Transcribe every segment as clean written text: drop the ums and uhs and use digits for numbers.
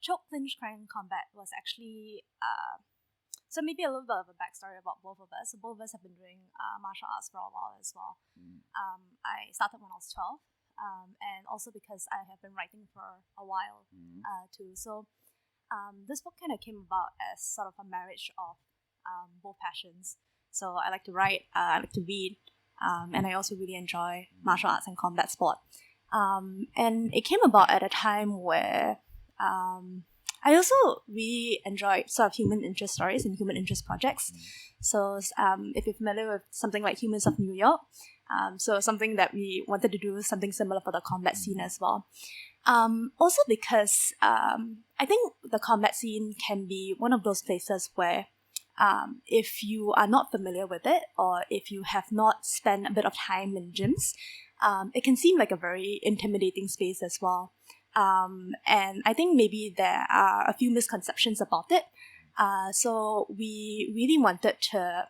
Choke Clinch Crank Combat was actually so maybe a little bit of a backstory about both of us. So both of us have been doing martial arts for a while as well. I started when I was 12, and also because I have been writing for a while too. So this book kind of came about as sort of a marriage of both passions. So I like to write, I like to read, and I also really enjoy martial arts and combat sport. And it came about at a time where I also really enjoyed sort of human interest stories and human interest projects. So if you're familiar with something like Humans of New York, so something that we wanted to do something similar for the combat scene as well. Also because I think the combat scene can be one of those places where if you are not familiar with it, or if you have not spent a bit of time in gyms, it can seem like a very intimidating space as well. And I think maybe there are a few misconceptions about it. So we really wanted to,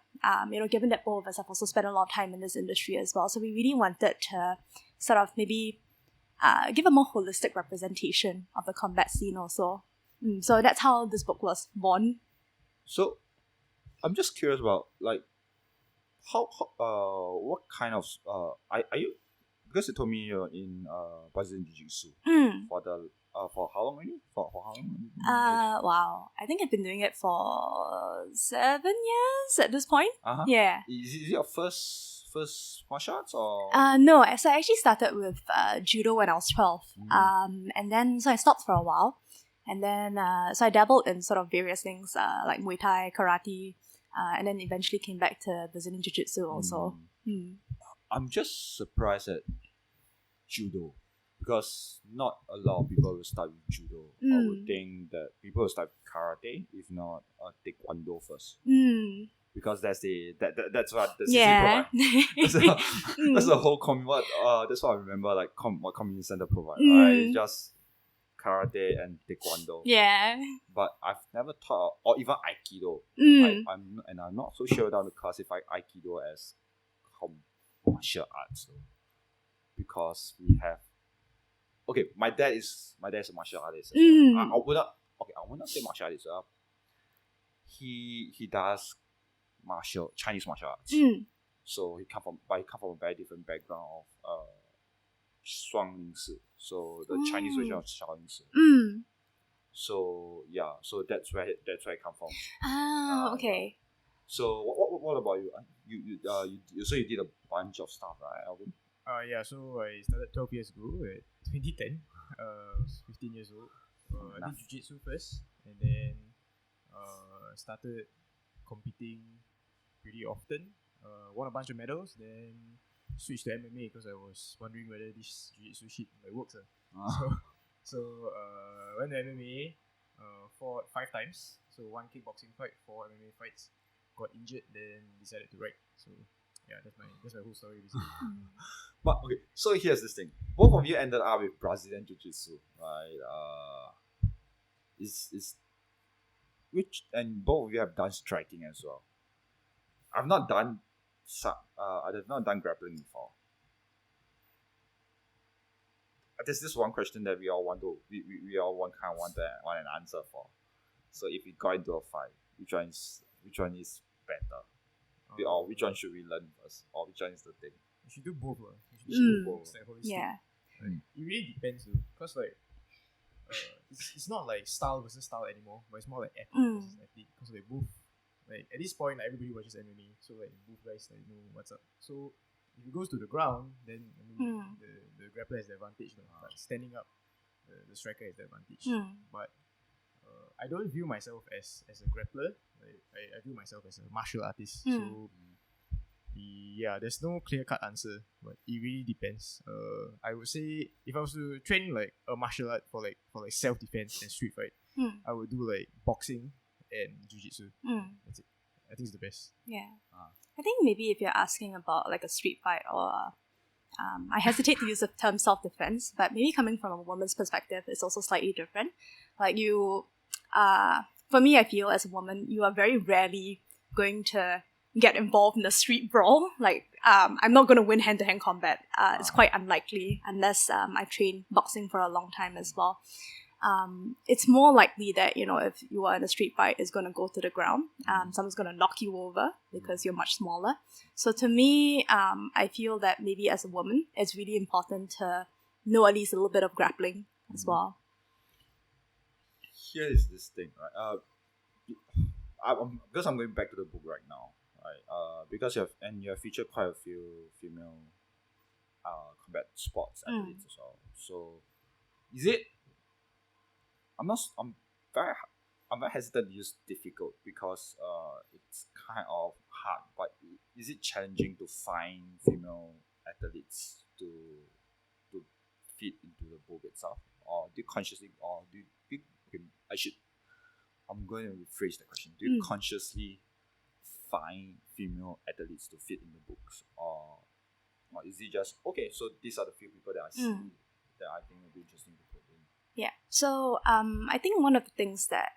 given that both of us have also spent a lot of time in this industry as well, so we really wanted to sort of maybe give a more holistic representation of the combat scene also. So that's how this book was born. So I'm just curious about like how what kind of are you, because you told me you're in Brazilian Jiu-Jitsu for the for how long already? For how long? Wow. I think I've been doing it for 7 years at this point. Yeah. Is it your first martial arts or? No. So I actually started with judo when I was 12. And then so I stopped for a while, and then so I dabbled in sort of various things like Muay Thai, karate, and then eventually came back to Brazilian Jiu-Jitsu also. I'm just surprised at judo, because not a lot of people will start with judo. I would think that people will start with karate, if not taekwondo first. Because that's what the CC provide. That's the whole that's what I remember, like what community center provide. Right? It's just karate and taekwondo. Yeah. But I've never taught, or even aikido. I'm not so sure down to classify aikido as martial arts though, because we have my dad is a martial artist. I would not say martial artist. He does Chinese martial arts. So he come from a very different background of 双零式, so the Chinese version of 小零式. So yeah, so that's where I come from. Okay. So what about you? You did a bunch of stuff, right, Alvin? Yeah, so I started 12 years ago at 2010. I was 15 years old. I did jiu-jitsu first, and then started competing pretty often. Won a bunch of medals, then switched to MMA because I was wondering whether this jiu-jitsu shit works. So went to MMA, fought 5 times. So 1 kickboxing fight, 4 MMA fights. Got injured, then decided to write. So yeah, that's my whole story basically. But okay, so here's this thing. Both of you ended up with Brazilian Jiu-Jitsu, right? And both of you have done striking as well. I've not done grappling before. There's this one question that we all want an answer for. So if we got into a fight, which one is better? Or which one should we learn first? Or which one is the thing? You should do both. You should do both. It's like holistic. Yeah. It really depends though. Because like it's not like style versus style anymore, but it's more like athlete versus athlete. Because they both, like at this point, like, everybody watches MMA, so like both guys like know what's up. So if it goes to the ground, then the grappler has the advantage. Like standing up, the striker has the advantage. But I don't view myself as a grappler. I view myself as a martial artist. So yeah, there's no clear-cut answer, but it really depends. I would say if I was to train like a martial art for self-defense and street fight, I would do like boxing and jiu-jitsu. That's it. I think it's the best. Yeah. I think maybe if you're asking about like a street fight or I hesitate to use the term self-defense, but maybe coming from a woman's perspective, it's also slightly different. Like you, for me, I feel as a woman, you are very rarely going to get involved in a street brawl. Like, I'm not going to win hand-to-hand combat. It's quite unlikely unless I trained boxing for a long time as well. it's more likely that, if you are in a street fight, it's going to go to the ground. Someone's going to knock you over because you're much smaller. So to me, I feel that maybe as a woman, it's really important to know at least a little bit of grappling as well. Here is this thing, right? Because I'm going back to the book right now, right? Because you have featured quite a few female combat sports athletes as well. So, is it? I'm very hesitant to use difficult because it's kind of hard. But is it challenging to find female athletes to fit into the book itself, or do you consciously, or do you okay, I'm going to rephrase the question. Do you consciously find female athletes to fit in the books, or is it just okay? So these are the few people that I see that I think would be interesting to put in. Yeah. So I think one of the things that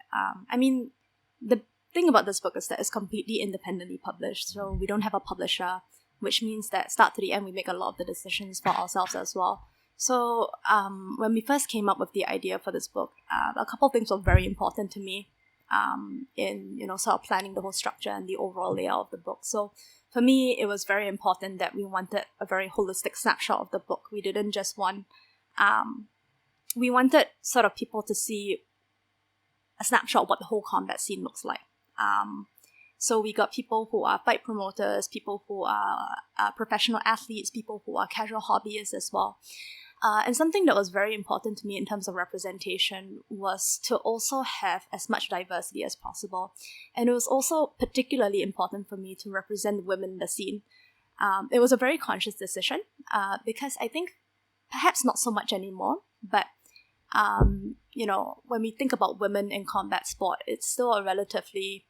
the thing about this book is that it's completely independently published. So we don't have a publisher, which means that start to the end we make a lot of the decisions for ourselves as well. So when we first came up with the idea for this book, a couple of things were very important to me in sort of planning the whole structure and the overall layout of the book. So for me, it was very important that we wanted a very holistic snapshot of the book. We didn't just want we wanted sort of people to see a snapshot of what the whole combat scene looks like. So we got people who are fight promoters, people who are professional athletes, people who are casual hobbyists as well. And something that was very important to me in terms of representation was to also have as much diversity as possible. And it was also particularly important for me to represent women in the scene. It was a very conscious decision because I think perhaps not so much anymore, but when we think about women in combat sport, it's still a relatively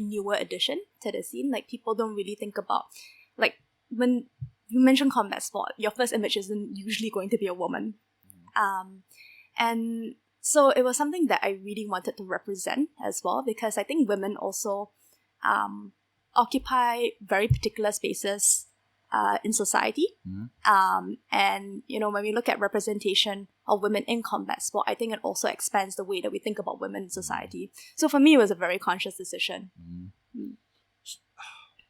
newer addition to the scene. Like, people don't really think about, like, when you mention combat sport, your first image isn't usually going to be a woman. And so it was something that I really wanted to represent as well, because I think women also occupy very particular spaces in society. And, when we look at representation of women in combat sport, I think it also expands the way that we think about women in society. So for me, it was a very conscious decision.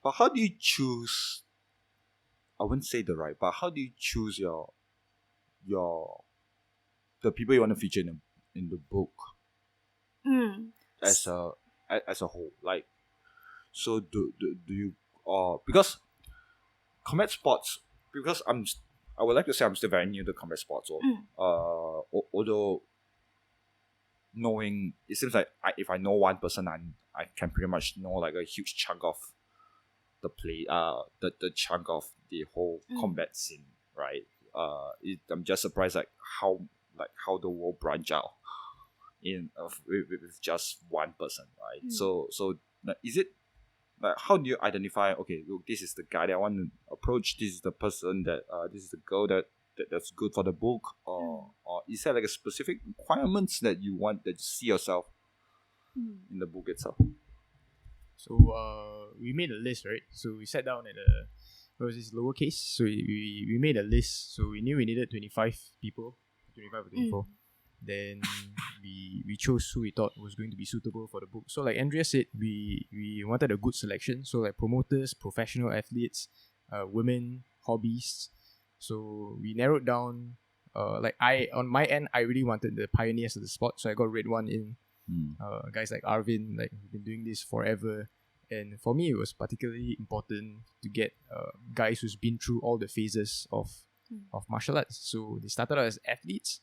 But how do you choose, I wouldn't say but how do you choose the people you want to feature in the book as a whole? Like, so do you, because combat sports, because I would like to say I'm still very new to combat sports. Although knowing, it seems like if I know one person, I can pretty much know like a huge chunk of the play, the chunk of the whole combat scene, right? I'm just surprised how the world branch out with just one person, right? So is it, like, how do you identify, okay, look, this is the guy that I want to approach, this is the person that this is the girl that's good for the book, or is there like a specific requirements that you want, that you see yourself in the book itself? So we made a list, right? So we sat down at what was this, lowercase? So we made a list. So we knew we needed 25 people, 25 or 24. Then we chose who we thought was going to be suitable for the book. So like Andrea said, we wanted a good selection. So like promoters, professional athletes, women, hobbyists. So we narrowed down, on my end, I really wanted the pioneers of the sport. So I got Red One in, guys like Alvin, like, who've been doing this forever. And for me, it was particularly important to get guys who's been through all the phases of martial arts. So they started out as athletes,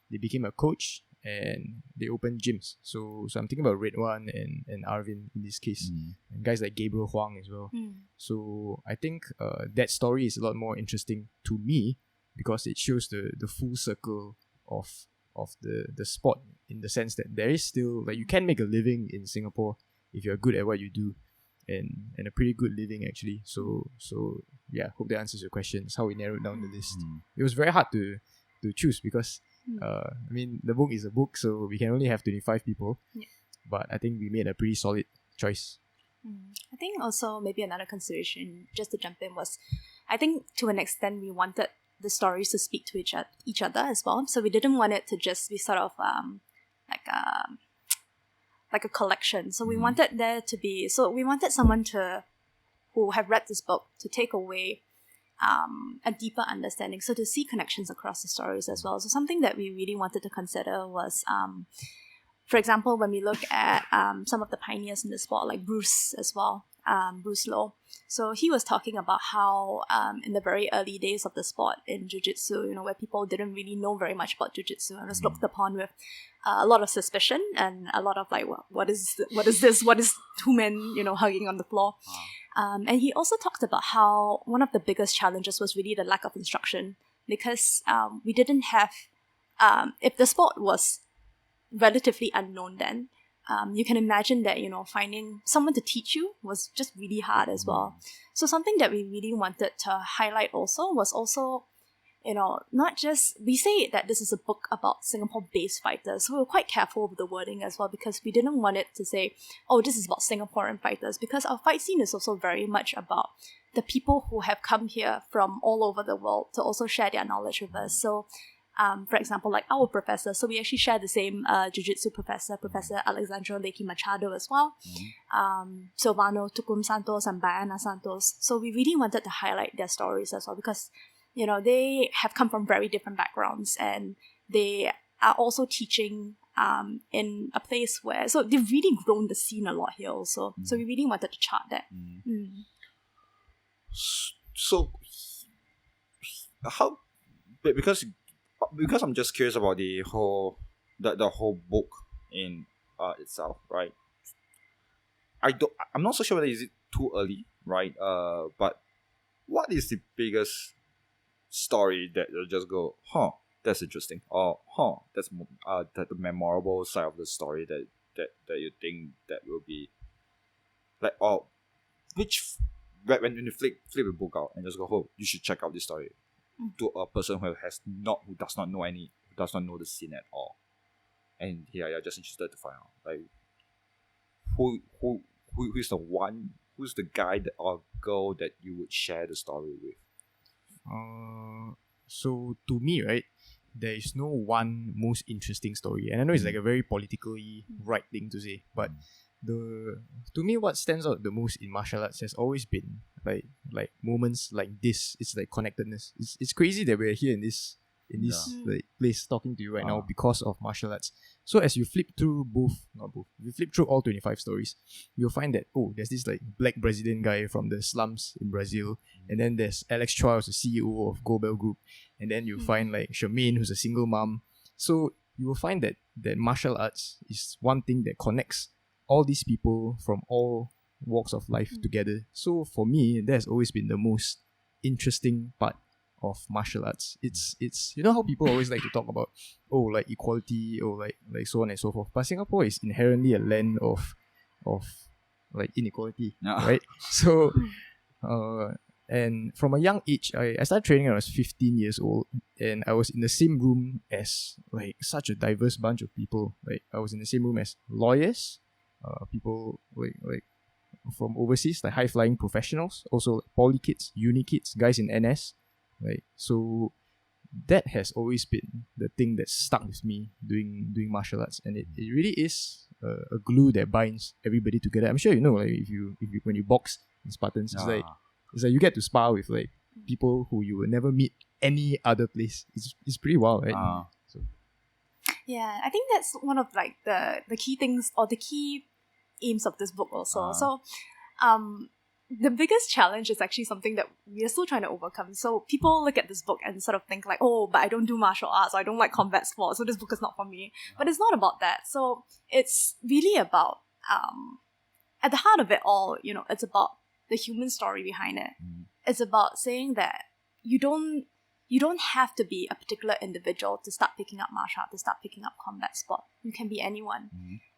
they became a coach, and they opened gyms. So I'm thinking about Red One and Arvin in this case, and guys like Gabriel Huang as well. So I think that story is a lot more interesting to me because it shows the full circle of the sport, in the sense that there is still, like, you can make a living in Singapore if you're good at what you do, and a pretty good living actually. So yeah, hope that answers your question. It's how we narrowed down the list. It was very hard to choose because the book is a book, so we can only have 25 people. But I think we made a pretty solid choice. I think also maybe another consideration, just to jump in, was I think to an extent we wanted the stories to speak to each other as well. So we didn't want it to just be sort of like a like a collection. So we wanted there to be, so we wanted someone who have read this book to take away a deeper understanding, so to see connections across the stories as well. So something that we really wanted to consider was, for example, when we look at some of the pioneers in the sport, like Bruce as well, Bruce Lowe. So he was talking about how in the very early days of the sport in jiu-jitsu, where people didn't really know very much about jiu-jitsu and was looked upon with a lot of suspicion and a lot of like, what is this? What is two men, hugging on the floor? And he also talked about how one of the biggest challenges was really the lack of instruction, because we didn't have, if the sport was relatively unknown then, you can imagine that, finding someone to teach you was just really hard as well. So something that we really wanted to highlight also was also, not just, we say that this is a book about Singapore-based fighters, so we were quite careful with the wording as well, because we didn't want it to say, oh, this is about Singaporean fighters, because our fight scene is also very much about the people who have come here from all over the world to also share their knowledge with us. So for example, like our professor, so we actually share the same jiu-jitsu professor, Professor Alexandro Lecky Machado as well, Silvano Tukum Santos and Bayana Santos. So we really wanted to highlight their stories as well, because they have come from very different backgrounds, and they are also teaching in a place where, so they've really grown the scene a lot here also. So we really wanted to chart that. So how, because I'm just curious about the whole book in itself, right? I'm not so sure whether is it too early, right? But what is the biggest story that you'll just go, that's interesting, or that's the memorable side of the story that you think that will be like, or which, when you flip the book out and just go, you should check out this story, to a person who does not know the scene at all, and you're just interested to find out, like, who's the guy or girl that you would share the story with? So to me, right, there is no one most interesting story, and I know it's like a very politically right thing to say, but to me, what stands out the most in martial arts has always been like moments like this. It's like connectedness. It's crazy that we're here in this like place talking to you right now because of martial arts. So as you flip through you flip through all 25 stories, you'll find that, there's this like black Brazilian guy from the slums in Brazil, and then there's Alex Chua, who's the CEO of Gobel Group, and then you find like Charmaine, who's a single mom. So you will find that martial arts is one thing that connects all these people from all walks of life together. So for me, that has always been the most interesting part of martial arts. It's how people always like to talk about like equality or like so on and so forth. But Singapore is inherently a land of like inequality, right? So and from a young age, I started training when I was 15 years old, and I was in the same room as like such a diverse bunch of people. Like I was in the same room as lawyers, people like from overseas, like high flying professionals, also like poly kids, uni kids, guys in NS. Right, so that has always been the thing that stuck with me doing martial arts, and it really is a glue that binds everybody together. I'm sure like if you when you box in Spartans, it's like you get to spar with like people who you will never meet any other place. It's pretty wild, right? So yeah, I think that's one of like the key things or the key aims of this book also. So the biggest challenge is actually something that we're still trying to overcome. So people look at this book and sort of think like, but I don't do martial arts, or I don't like combat sports, so this book is not for me. But it's not about that. So it's really about, at the heart of it all, it's about the human story behind it. It's about saying that you don't have to be a particular individual to start picking up martial art, to start picking up combat sport. You can be anyone.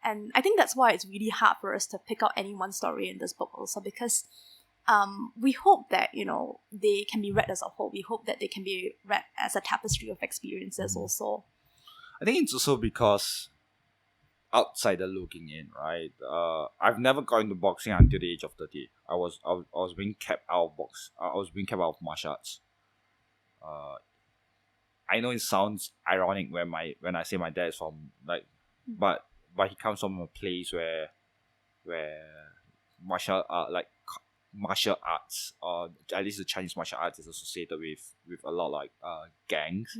And I think that's why it's really hard for us to pick out any one story in this book also, because we hope that, they can be read as a whole. We hope that they can be read as a tapestry of experiences also. I think it's also because outsider looking in, right? I've never got into boxing until the age of 30. I was being kept out of I was being kept out of martial arts. I know it sounds ironic when I say my dad is from like, but he comes from a place where martial arts, or at least the Chinese martial arts, is associated with a lot like gangs,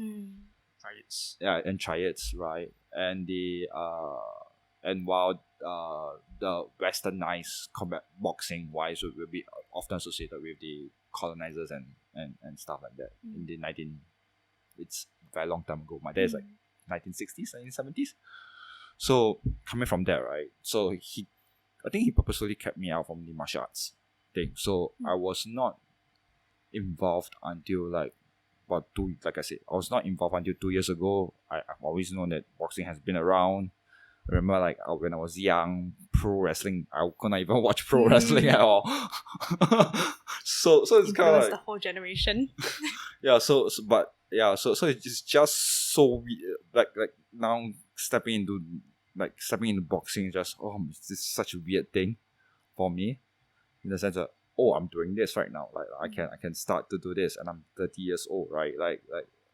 Triads. yeah, and triads, right? And and while the westernized combat boxing wise will be often associated with the colonizers and stuff like that in the it's a very long time ago. My dad is like 1960s, 1970s. So coming from there, right? So I think he purposely kept me out from the martial arts thing. So I was not involved until like I said, I was not involved until 2 years ago. I've always known that boxing has been around. I remember like when I was young, pro wrestling, I couldn't even watch pro wrestling at all. so it's kind of like the whole generation. yeah. So it's just so weird. Like now stepping into boxing, just this is such a weird thing for me, in the sense that I'm doing this right now. Like I can start to do this, and I'm 30 years old, right? Like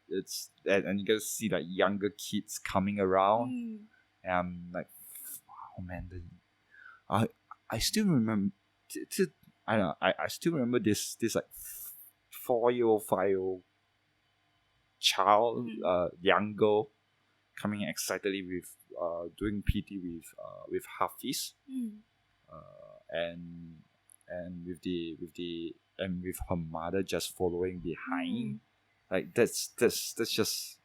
it's and you get to see like younger kids coming around, and I'm like, wow, man. I still remember. I don't know. I still remember this like 4-year-old, 5-year-old child, young girl, coming in excitedly with doing PT with Hafiz, and with her mother just following behind. Like that's just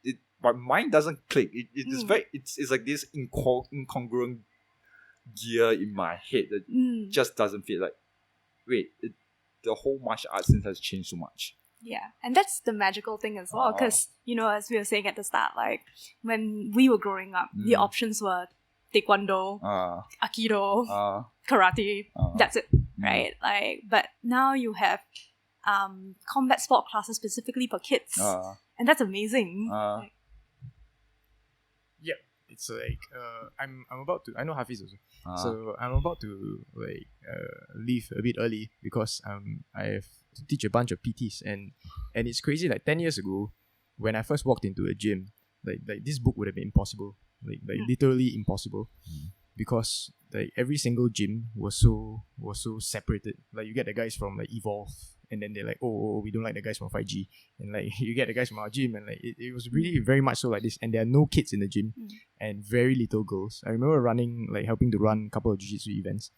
it. My mind doesn't click. It's very it's like this incongruent gear in my head that just doesn't feel like, wait, the whole martial arts scene has changed so much. Yeah, and that's the magical thing as well, because as we were saying at the start, like when we were growing up, the options were taekwondo, aikido, karate. That's it, right? Like, but now you have combat sport classes specifically for kids, and that's amazing. Like, yeah, it's like I'm about to. I know Hafiz also, so I'm about to like leave a bit early because I have to teach a bunch of PTs, and it's crazy. Like 10 years ago, when I first walked into a gym, like this book would have been impossible, like literally impossible, because like every single gym was so separated. Like you get the guys from like Evolve, and then they're like, oh, we don't like the guys from 5G, and like you get the guys from our gym, and like it was really very much so like this. And there are no kids in the gym, and very little girls. I remember helping to run a couple of jiu-jitsu events,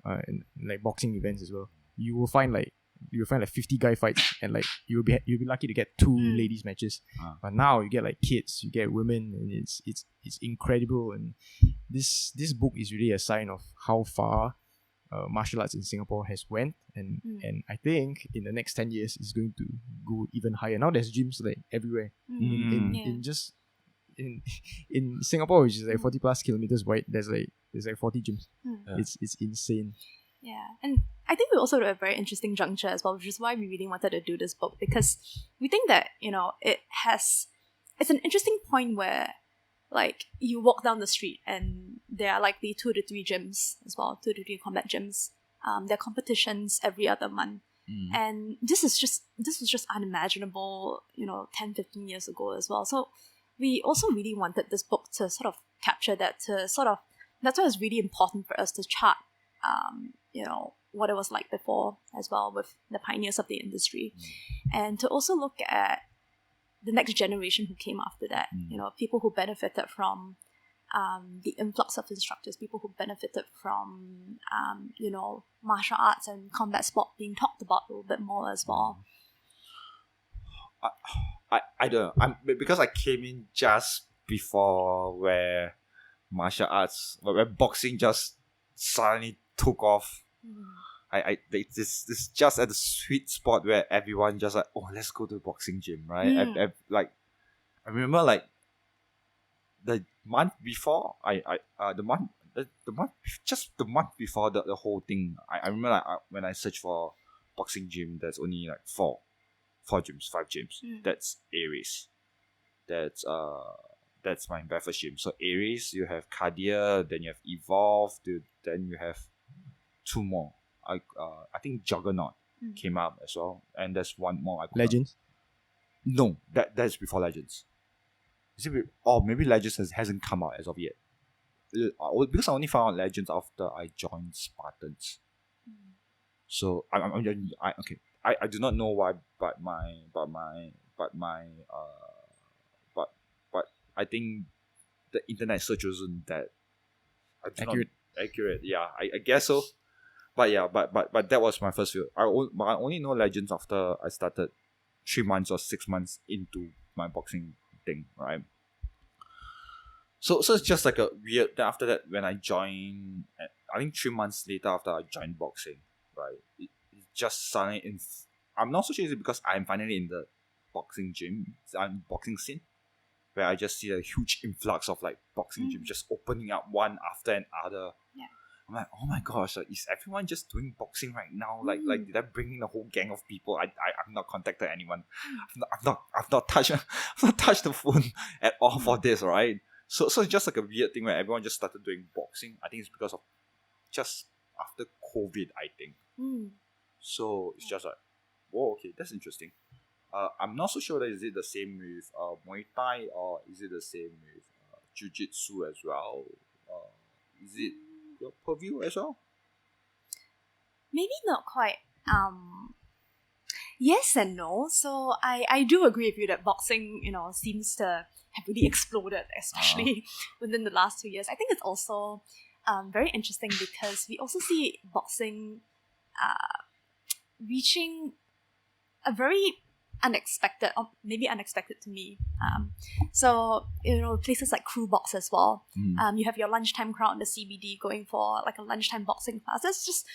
and like boxing events as well. You will find like 50 guy fights, and like you'll be lucky to get 2 ladies matches. But now you get like kids, you get women, and it's incredible. And this book is really a sign of how far martial arts in Singapore has went, and I think in the next 10 years it's going to go even higher. Now there's gyms like everywhere in Singapore, which is like 40 plus kilometers wide. There's like 40 gyms. It's insane. Yeah, and I think we're also at a very interesting juncture as well, which is why we really wanted to do this book, because we think that it's an interesting point where like you walk down the street and there are likely 2 to 3 gyms as well, 2 to 3 combat gyms. There are competitions every other month, and this was just unimaginable 10-15 years ago as well. So we also really wanted this book to sort of capture that, that's why it's really important for us to chart what it was like before as well, with the pioneers of the industry, and to also look at the next generation who came after that. People who benefited from the influx of instructors, people who benefited from martial arts and combat sport being talked about a little bit more as well. I don't know. Because I came in just before where martial arts, where boxing just suddenly took off. It's just at the sweet spot where everyone just like, oh, let's go to the boxing gym, right? Like I remember like the month before the month before the whole thing, I remember like when I searched for boxing gym, there's only like 5 gyms. That's Aries. That's my very first gym. So Aries, you have Cardia, then you have Evolve, then you have 2 more. I think Juggernaut came up as well, and there's one more. Legends. No, that's before Legends. Is it or maybe Legends hasn't come out as of yet. Because I only found out Legends after I joined Spartans. So I do not know why, but I think the internet search wasn't that accurate. Yeah, I guess so. But yeah, but that was my first field. I only know Legends after I started 3 months or 6 months into my boxing thing, right? So it's just like a weird. Then after that, when I joined, I think 3 months later after I joined boxing, right? It just suddenly I'm not so sure it's because I'm finally in the boxing gym, boxing scene, where I just see a huge influx of like boxing gyms just opening up one after another. Yeah. I'm like, oh my gosh, like, is everyone just doing boxing right now? Like did I bring in a whole gang of people? I've not contacted anyone. I've not touched the phone at all for this, right? So it's just like a weird thing where everyone just started doing boxing. I think it's because of just after COVID, I think. So it's just like, whoa, okay, that's interesting. I'm not so sure that is it the same with Muay Thai or is it the same with Jiu-Jitsu as well? Is it your purview as well? Maybe not quite. Yes and no. So I do agree with you that boxing, seems to have really exploded, especially within the last 2 years. I think it's also very interesting because we also see boxing reaching a very unexpected, or maybe unexpected to me. So places like Crew Box as well. You have your lunchtime crowd in the CBD going for like a lunchtime boxing class. That's just,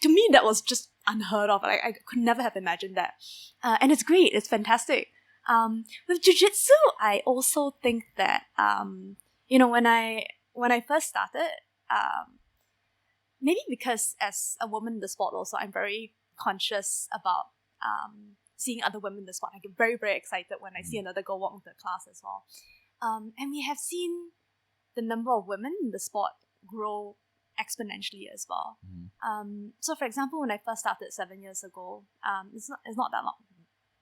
to me, that was just unheard of. I could never have imagined that. And it's great. It's fantastic. With Jiu-Jitsu, I also think that when I first started, maybe because as a woman in the sport also, I'm very conscious about seeing other women in the sport. I get very, very excited when I see another girl walk into the class as well. And we have seen the number of women in the sport grow exponentially as well. So for example, when I first started 7 years ago, it's not that long,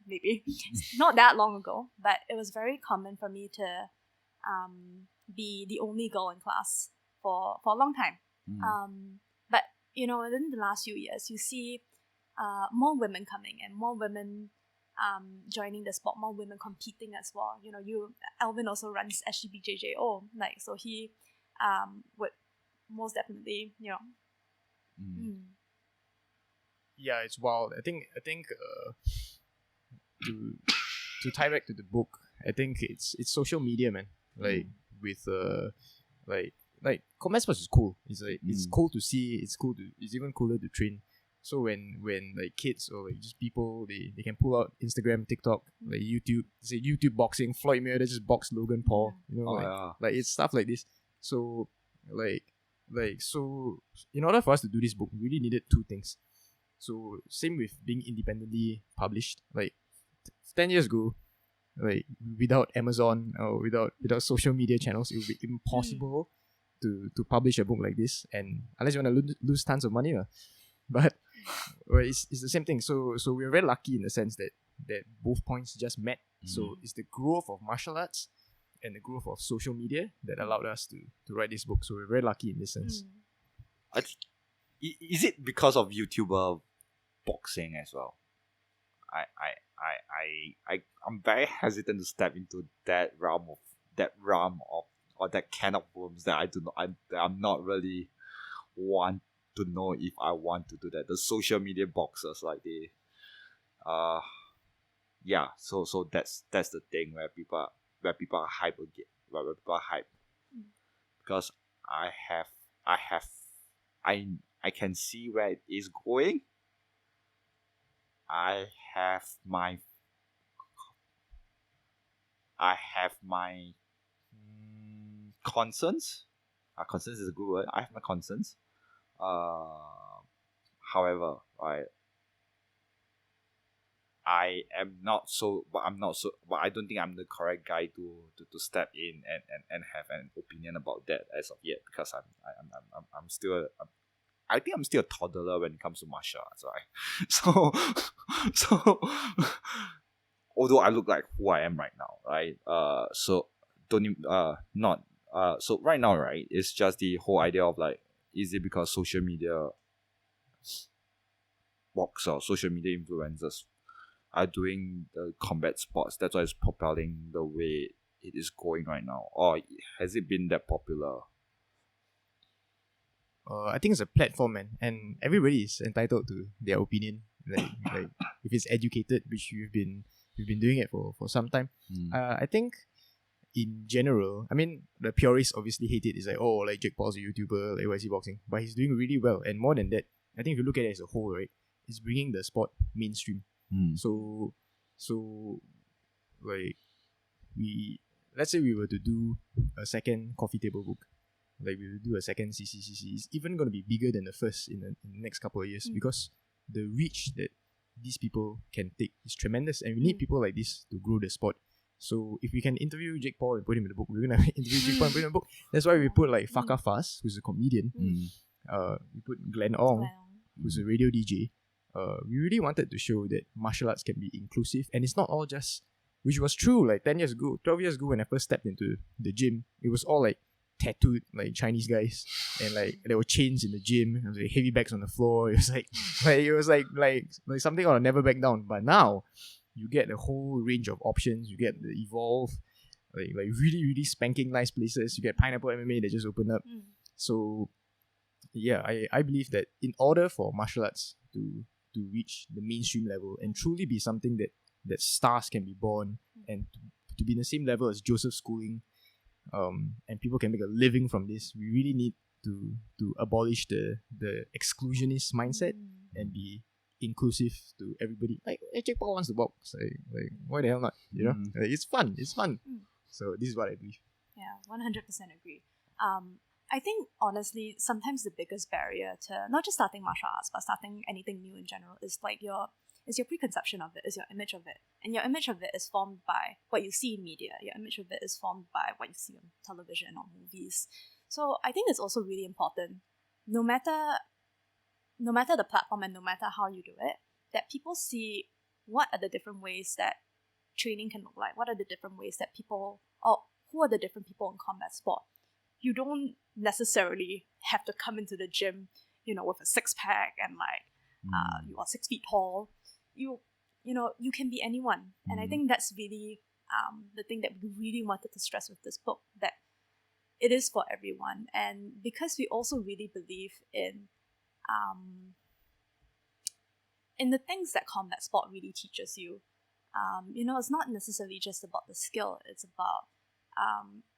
maybe. It's not that long ago, but it was very common for me to be the only girl in class for a long time. But within the last few years, you see more women coming and more women joining the sport, more women competing as well. Alvin also runs SGBJJO, so he would most definitely, Yeah, it's wild. I think to tie back to the book, I think it's social media, man. With like combat sports is cool. It's like it's cool to see. It's even cooler to train. So when like kids or like just people they can pull out Instagram, TikTok, like YouTube, say YouTube boxing, Floyd Mayweather just boxed Logan Paul. Like it's stuff like this. So so in order for us to do this book, we really needed two things. So same with being independently published. Like 10 years ago, like without Amazon or without social media channels, it would be impossible to publish a book like this. And unless you want to lose tons of money, but it's the same thing. So we're very lucky in the sense that both points just met. So it's the growth of martial arts and the growth of social media that allowed us to write this book. So we're very lucky in this sense. Is it because of YouTuber boxing as well? I'm very hesitant to step into that realm of or that can of worms that I'm not really want to know if I want to do that. The social media boxers, like they so that's the thing where people are hype again, where people are hype. Because I can see where it is going. I have my concerns. Concerns is a good word. I have my concerns. However, right, I don't think I'm the correct guy to step in and have an opinion about that as of yet, because I'm still I think I'm still a toddler when it comes to martial arts, right? So although I look like who I am right now, right? So don't even, not so right now, right? It's just the whole idea of like, is it because social media walks or social media influencers are doing the combat sports, that's why it's propelling the way it is going right now, or has it been that popular? I think it's a platform, man, and everybody is entitled to their opinion. Like if it's educated, which we've been doing it for some time. I think in general, I mean, the purists obviously hate it. It's like, oh, like Jake Paul's a YouTuber, like YC boxing, but he's doing really well. And more than that, I think if you look at it as a whole, right, it's bringing the sport mainstream. So like let's say we were to do a second coffee table book, like we will do a second CCCC. It's even going to be bigger than the first in the next couple of years, because the reach that these people can take is tremendous, and we need people like this to grow the sport. So if we can interview Jake Paul and put him in the book, we're gonna interview Jake Paul and put him in the book. That's why we put like Faka Fast, who's a comedian. We put Glenn Ong, who's a radio DJ. We really wanted to show that martial arts can be inclusive, and it's not all just, which was true like 10 years ago, 12 years ago when I first stepped into the gym. It was all like tattooed like Chinese guys, and like there were chains in the gym, and like heavy bags on the floor. It was like something on a never back down. But now you get a whole range of options. You get the Evolve, like really really spanking nice places. You get Pineapple MMA that just opened up. So yeah, I believe that in order for martial arts to reach the mainstream level and truly be something that stars can be born, and to be in the same level as Joseph Schooling, and people can make a living from this, we really need to abolish the exclusionist mindset and be inclusive to everybody. Like, hey, Jake Paul wants to box. Like why the hell not? You know, like, it's fun. So this is what I believe. Yeah, 100% agree. I think honestly, sometimes the biggest barrier to not just starting martial arts, but starting anything new in general is like your preconception of it, is your image of it. And your image of it is formed by what you see in media. Your image of it is formed by what you see on television or movies. So I think it's also really important, no matter the platform and no matter how you do it, that people see what are the different ways that training can look like. What are the different ways that people, or who are the different people in combat sport? You don't necessarily have to come into the gym, with a six-pack and like you are 6 feet tall. You can be anyone. And I think that's really the thing that we really wanted to stress with this book, that it is for everyone. And because we also really believe in the things that combat sport really teaches you. It's not necessarily just about the skill. It's about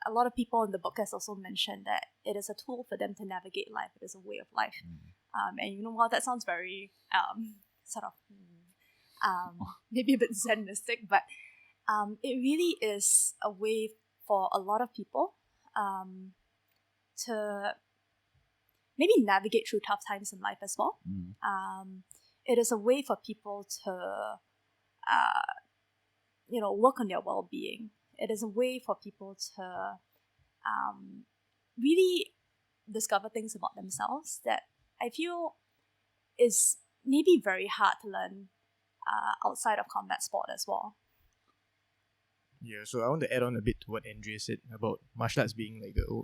a lot of people in the book has also mentioned that it is a tool for them to navigate life. It is a way of life. And while that sounds very sort of maybe a bit Zen-mystic, but it really is a way for a lot of people to maybe navigate through tough times in life as well. It is a way for people to work on their well-being. It is a way for people to really discover things about themselves that I feel is maybe very hard to learn outside of combat sport as well. Yeah, so I want to add on a bit to what Andrea said about martial arts being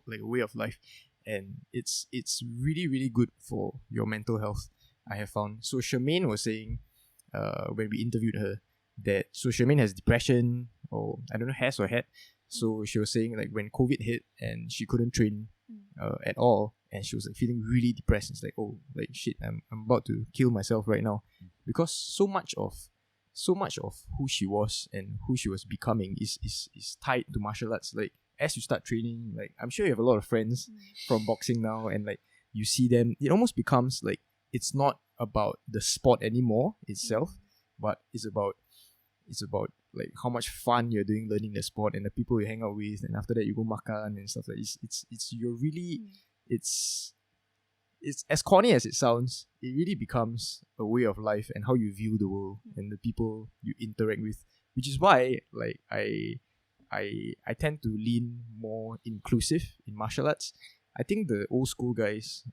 like a way of life, and it's really really good for your mental health, I have found. So Charmaine was saying when we interviewed her that Charmaine has depression, or I don't know, has or had. So she was saying like when COVID hit and she couldn't train at all, and she was like feeling really depressed. It's like, oh, like shit, I'm about to kill myself right now, because so much of who she was and who she was becoming is tied to martial arts. Like as you start training, like I'm sure you have a lot of friends from boxing now, and like you see them, it almost becomes like it's not about the sport anymore itself, but it's about like how much fun you're doing learning the sport and the people you hang out with, and after that you go makan and stuff like this. It's as corny as it sounds, it really becomes a way of life and how you view the world and the people you interact with, which is why like I tend to lean more inclusive in martial arts. I think the old school guys,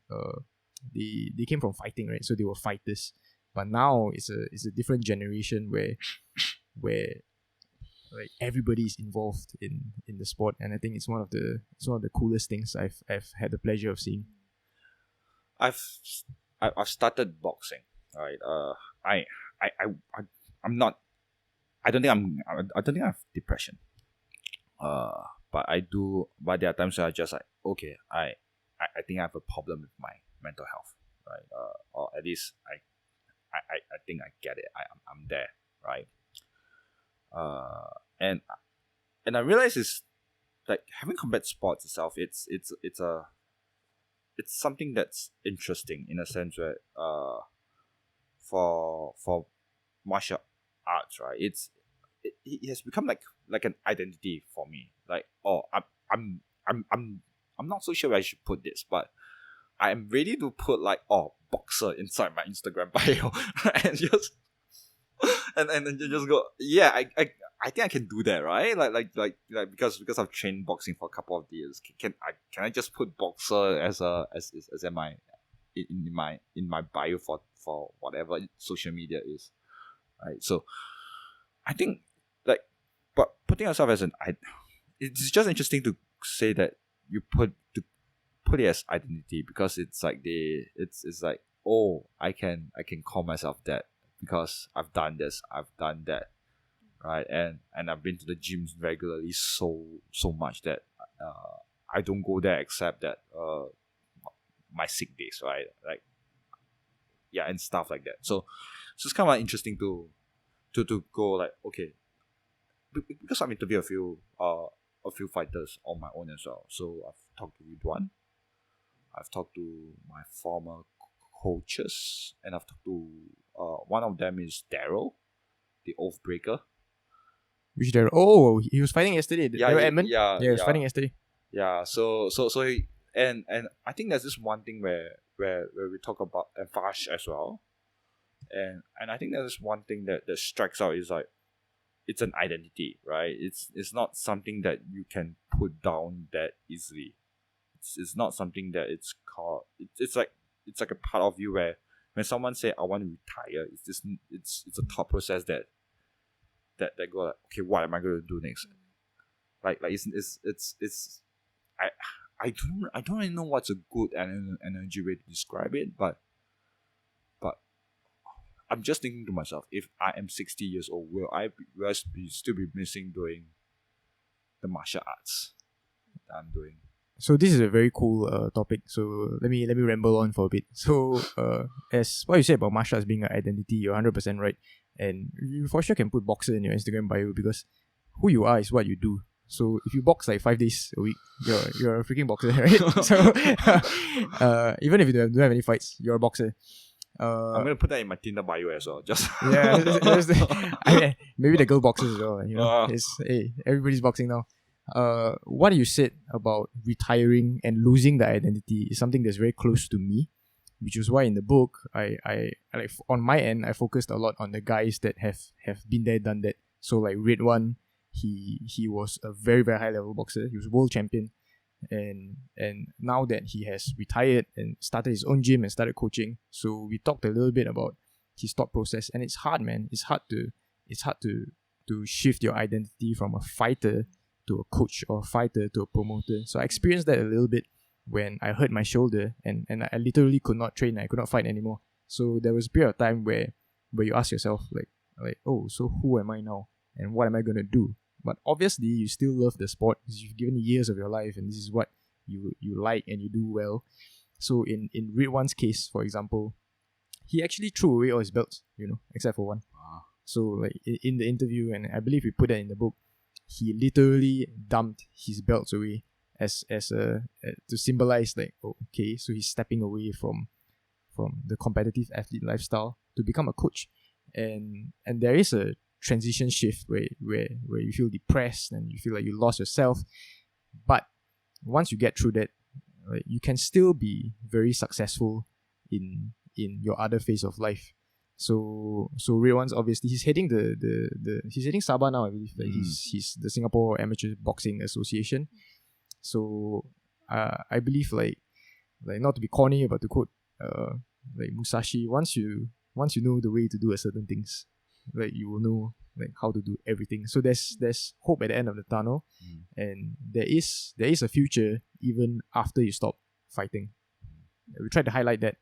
they came from fighting, right? So they were fighters. But now it's a different generation where like everybody is involved in the sport, and I think it's one of the coolest things I've had the pleasure of seeing. I've started boxing. Right. I'm not. I don't think I don't think I have depression. But I do. But there are times where I just like, okay, I think I have a problem with my mental health. Right. Or at least I think I get it. I'm there. Right. And I realize it's like having combat sports itself. It's something that's interesting in a sense where for martial arts, right? It has become like an identity for me. Like, oh, I'm not so sure where I should put this, but I am ready to put like, oh, boxer inside my Instagram bio and just and then you just go, yeah, I think I can do that, right? Like because I've trained boxing for a couple of years. Can I just put boxer as in my bio for whatever social media is, right? So I think like, but putting yourself as it's just interesting to say that you put it as identity, because it's like it's like, oh, I can call myself that because I've done this, I've done that, right? And I've been to the gyms regularly so much that I don't go there except that my sick days, right? Like, yeah, and stuff like that. So it's kind of like interesting to go like, okay, because I've interviewed a few fighters on my own as well. So I've talked to Ridwan, I've talked to my former coaches, and I've talked to one of them is Daryl, the Oath Breaker. Which Daryl? Oh, he was fighting yesterday. Daryl Edmond? Yeah, he was fighting yesterday. Yeah, so he, and I think there's this one thing where we talk about, and Fash as well, and I think there's this one thing that strikes out is like, it's an identity, right? It's not something that you can put down that easily. It's not something that it's called. It's like a part of you where when someone say I want to retire, it's a thought process that go like, okay, what am I going to do next? Like it's I don't really know what's a good energy way to describe it, but I'm just thinking to myself, if I am 60 years old, will I still be missing doing the martial arts that I'm doing? So this is a very cool topic. So let me ramble on for a bit. So as what you said about martial arts being an identity, you're 100% right. And you for sure can put boxer in your Instagram bio, because who you are is what you do. So if you box like 5 days a week, you're a freaking boxer, right? So even if you don't have any fights, you're a boxer. I'm gonna put that in my Tinder bio as well. Just yeah, maybe the girl boxers as well. You know, hey, everybody's boxing now. What you said about retiring and losing the identity is something that's very close to me, which is why in the book I like, on my end, I focused a lot on the guys that have been there, done that. So like Red One, he was a very, very high level boxer. He was world champion, and now that he has retired and started his own gym and started coaching, so we talked a little bit about his thought process. And it's hard, man. It's hard to shift your identity from a fighter to a coach, or a fighter to a promoter. So I experienced that a little bit when I hurt my shoulder and I literally could not train. I could not fight anymore. So there was a period of time where you ask yourself like, oh, so who am I now? And what am I going to do? But obviously you still love the sport because you've given years of your life and this is what you like and you do well. So in Ridwan's case, for example, he actually threw away all his belts, except for one. So like in the interview, and I believe we put that in the book, he literally dumped his belts away as to symbolize like, oh, okay, so he's stepping away from the competitive athlete lifestyle to become a coach. And there is a transition shift where you feel depressed and you feel like you lost yourself. But once you get through that, you can still be very successful in your other phase of life. So Raywan's obviously he's heading he's heading Sabah now, I believe. He's the Singapore Amateur Boxing Association. So I believe like not to be corny, but to quote like Musashi, once you know the way to do a certain things, like you will know like how to do everything. So there's hope at the end of the tunnel, and there is a future even after you stop fighting. We try to highlight that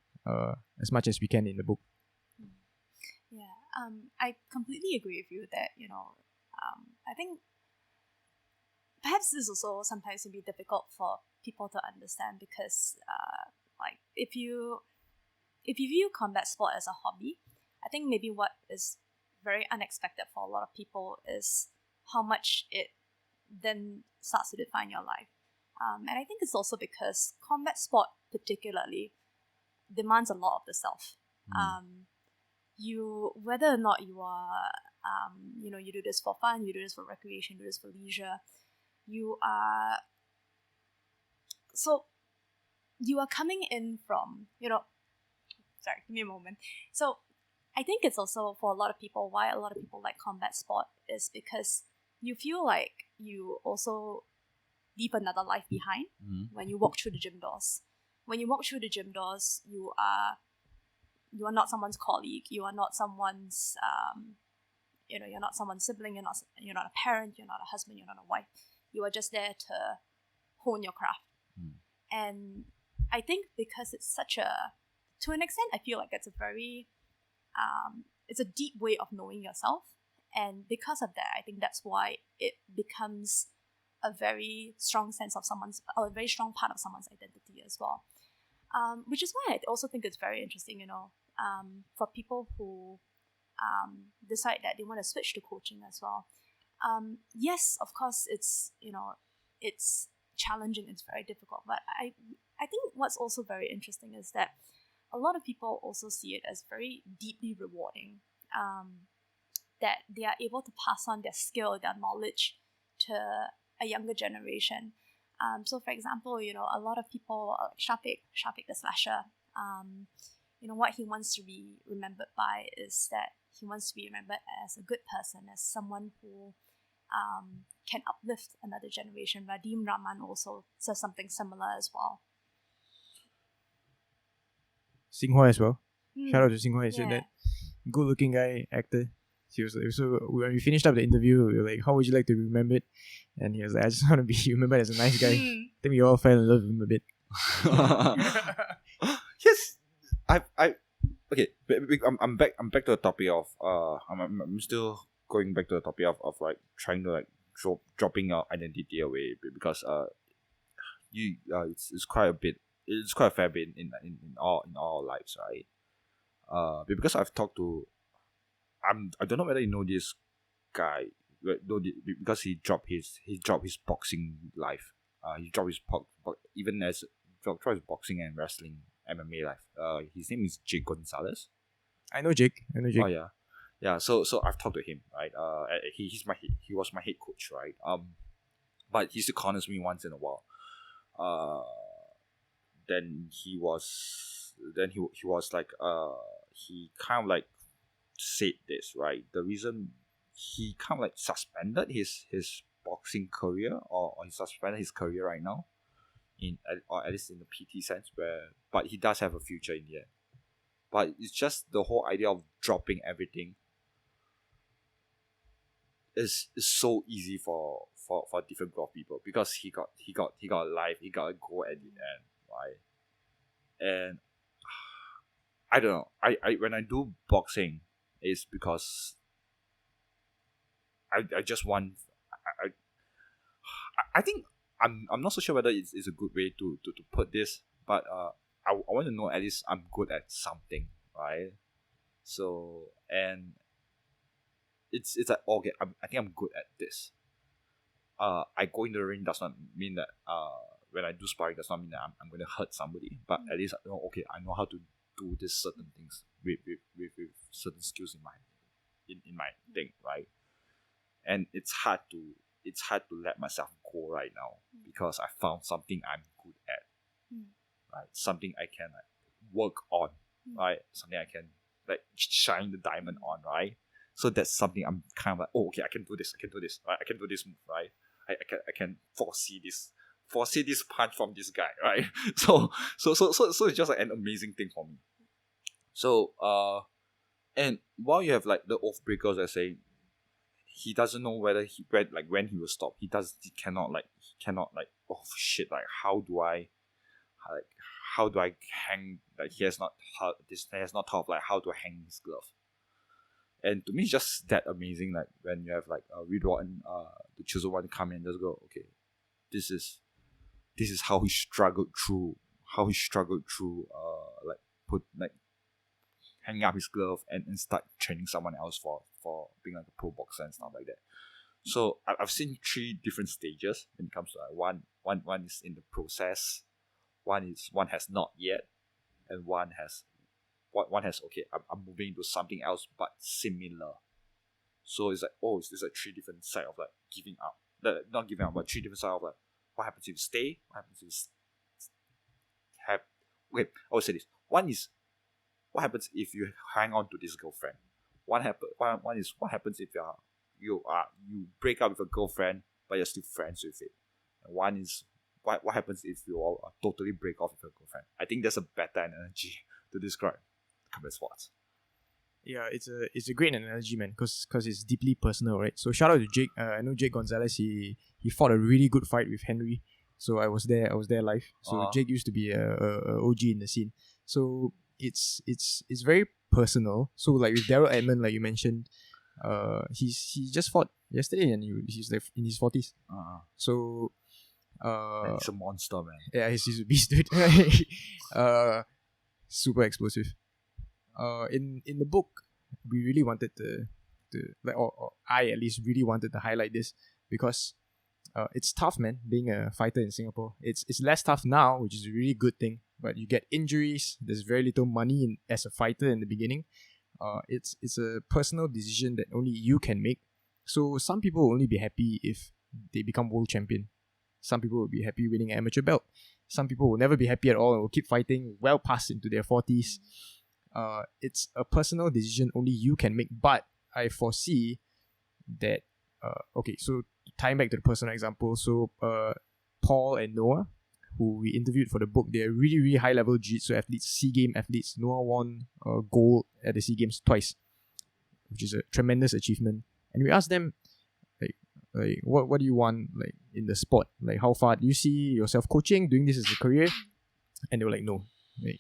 as much as we can in the book. Yeah, I completely agree with you that, I think perhaps this also sometimes can be difficult for people to understand because, like, if you view combat sport as a hobby, I think maybe what is very unexpected for a lot of people is how much it then starts to define your life. And I think it's also because combat sport particularly demands a lot of the self. You, whether or not you are, you do this for fun, you do this for recreation, you do this for leisure, you are coming in from, sorry, give me a moment. So I think it's also for a lot of people, why a lot of people like combat sport is because you feel like you also leave another life behind when you walk through the gym doors. When you walk through the gym doors, you are not someone's colleague, you are not someone's you're not someone's sibling, you're not a parent, you're not a husband, you're not a wife. You are just there to hone your craft. And I think because it's to an extent, I feel like it's a very it's a deep way of knowing yourself, and because of that, I think that's why it becomes a very strong a very strong part of someone's identity as well. Which is why I also think it's very interesting, for people who decide that they want to switch to coaching as well. Yes, of course, it's challenging, it's very difficult, but I think what's also very interesting is that a lot of people also see it as very deeply rewarding, that they are able to pass on their skill, their knowledge to a younger generation. So for example, a lot of people, Shafiq the slasher, what he wants to be remembered by is that he wants to be remembered as a good person, as someone who can uplift another generation. Radim Rahman also says something similar as well. Singhua as well. Shout out to Singhua. He said that good-looking guy, actor. He was so when we finished up the interview, we were like, "How would you like to be remembered?" And he was like, "I just want to be remembered as a nice guy." I think we all fell in love with him a bit. Yes, okay. I'm back to the topic of I'm still going back to the topic of like trying to like dropping our identity away because it's quite a bit. It's quite a fair bit in all lives, right? Because I've talked to, I don't know whether you know this guy, because he dropped his boxing life. He dropped his even as dropped his boxing and wrestling MMA life. His name is Jake Gonzalez. I know Jake. Oh yeah. So I've talked to him, right? He was my head coach, right? But he still corners me once in a while. Then he was like he kind of like said this, right? The reason he kind of like suspended his boxing career or he suspended his career right now or at least in the PT sense, but he does have a future in the end. But it's just the whole idea of dropping everything is so easy for different group of people because he got a life, he got a goal at the end, right? And I don't know. I when I do boxing, it's because I just want I think I'm not so sure whether it's a good way to put this, but I want to know at least I'm good at something, right? So and it's like okay, I think I'm good at this. I go in the ring does not mean that when I do sparring does not mean that I'm going to hurt somebody, but at least I know how to do this certain things with certain skills in my thing, right? And it's hard to let myself go right now because I found something I'm good at, right? Something I can like work on, right? Something I can like shine the diamond on, right? So that's something I'm kind of like, oh, okay, I can do this, right? I can do this move, right? I can foresee this punch from this guy, right? So it's just like an amazing thing for me. So and while you have like the oath breakers, I say, he doesn't know whether when he will stop. He cannot oh shit, like how do I hang, like he has not thought of like how to hang his glove. And to me it's just that amazing, like when you have like a reader and the chosen one come in and just go, okay, this is how he struggled through hanging up his glove and start training someone else for being like a pro boxer and stuff like that. So I've seen 3 different stages when it comes to like one is in the process, one has not yet, and one has okay, I'm moving into something else but similar. So it's like, oh, it's like 3 different side of like giving up. Not giving up, but 3 different side of like what happens if you stay, what happens if you have. Okay, I would say this. One is what happens if you hang on to this girlfriend. One is what happens if you break up with a girlfriend but you're still friends with it. And one is what happens if you all totally break off with your girlfriend. I think there's a better analogy to describe combat sports. Yeah, it's a great analogy, man, because it's deeply personal, right? So shout out to Jake. I know Jake Gonzalez. He fought a really good fight with Henry. So I was there live. So Jake used to be a OG in the scene. So it's very personal. So like with Daryl Edmond, like you mentioned, he just fought yesterday and he's like in his 40s. So he's a monster, man. Yeah, he's a beast, dude. Super explosive. In the book, we really wanted to like, or I at least really wanted to highlight this because it's tough, man, being a fighter in Singapore. It's less tough now, which is a really good thing. But you get injuries. There's very little money as a fighter in the beginning. It's a personal decision that only you can make. So some people will only be happy if they become world champion. Some people will be happy winning an amateur belt. Some people will never be happy at all and will keep fighting well past into their 40s. It's a personal decision only you can make. But I foresee that okay, so tying back to the personal example, so Paul and Noah, who we interviewed for the book, they're really, really high level jiu-jitsu athletes, SEA Games athletes. Noah won gold at the SEA Games twice, which is a tremendous achievement. And we asked them, like what do you want, like, in the sport? Like, how far do you see yourself coaching, doing this as a career? And they were like, no. Like,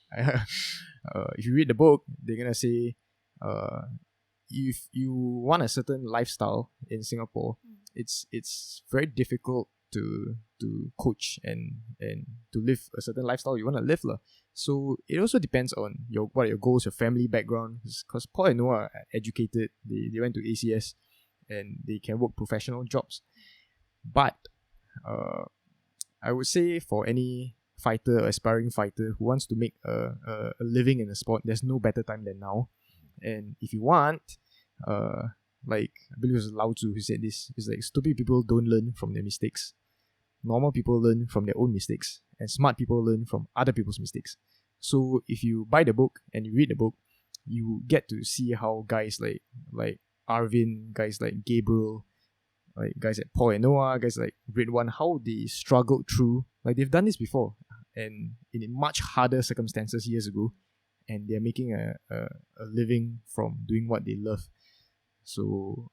if you read the book, they're gonna say, if you want a certain lifestyle in Singapore, it's very difficult to coach and to live a certain lifestyle you want to live. So it also depends on what are your goals, your family background. Because Paul and Noah are educated, they went to ACS and they can work professional jobs. But I would say for any fighter, aspiring fighter who wants to make a living in the sport, there's no better time than now. And if you want, like, I believe it was Lao Tzu who said this, it's like, stupid people don't learn from their mistakes. Normal people learn from their own mistakes. And smart people learn from other people's mistakes. So if you buy the book and you read the book, you get to see how guys like Arvin, guys like Gabriel, like guys like Paul and Noah, guys like Red One, how they struggled through. Like, they've done this before and in much harder circumstances years ago. And they're making a living from doing what they love. So,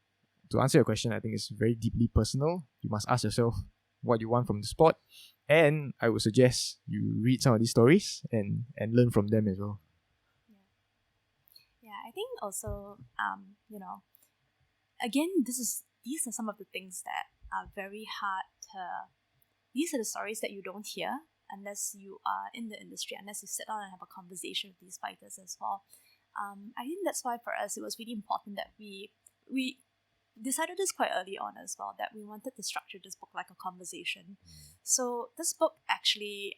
to answer your question, I think it's very deeply personal. You must ask yourself what you want from the sport. And I would suggest you read some of these stories and learn from them as well. Yeah, I think also, again, these are some of the things that are very hard to... These are the stories that you don't hear unless you are in the industry, unless you sit down and have a conversation with these fighters as well. I think that's why for us it was really important that we decided this quite early on as well, that we wanted to structure this book like a conversation. So this book actually,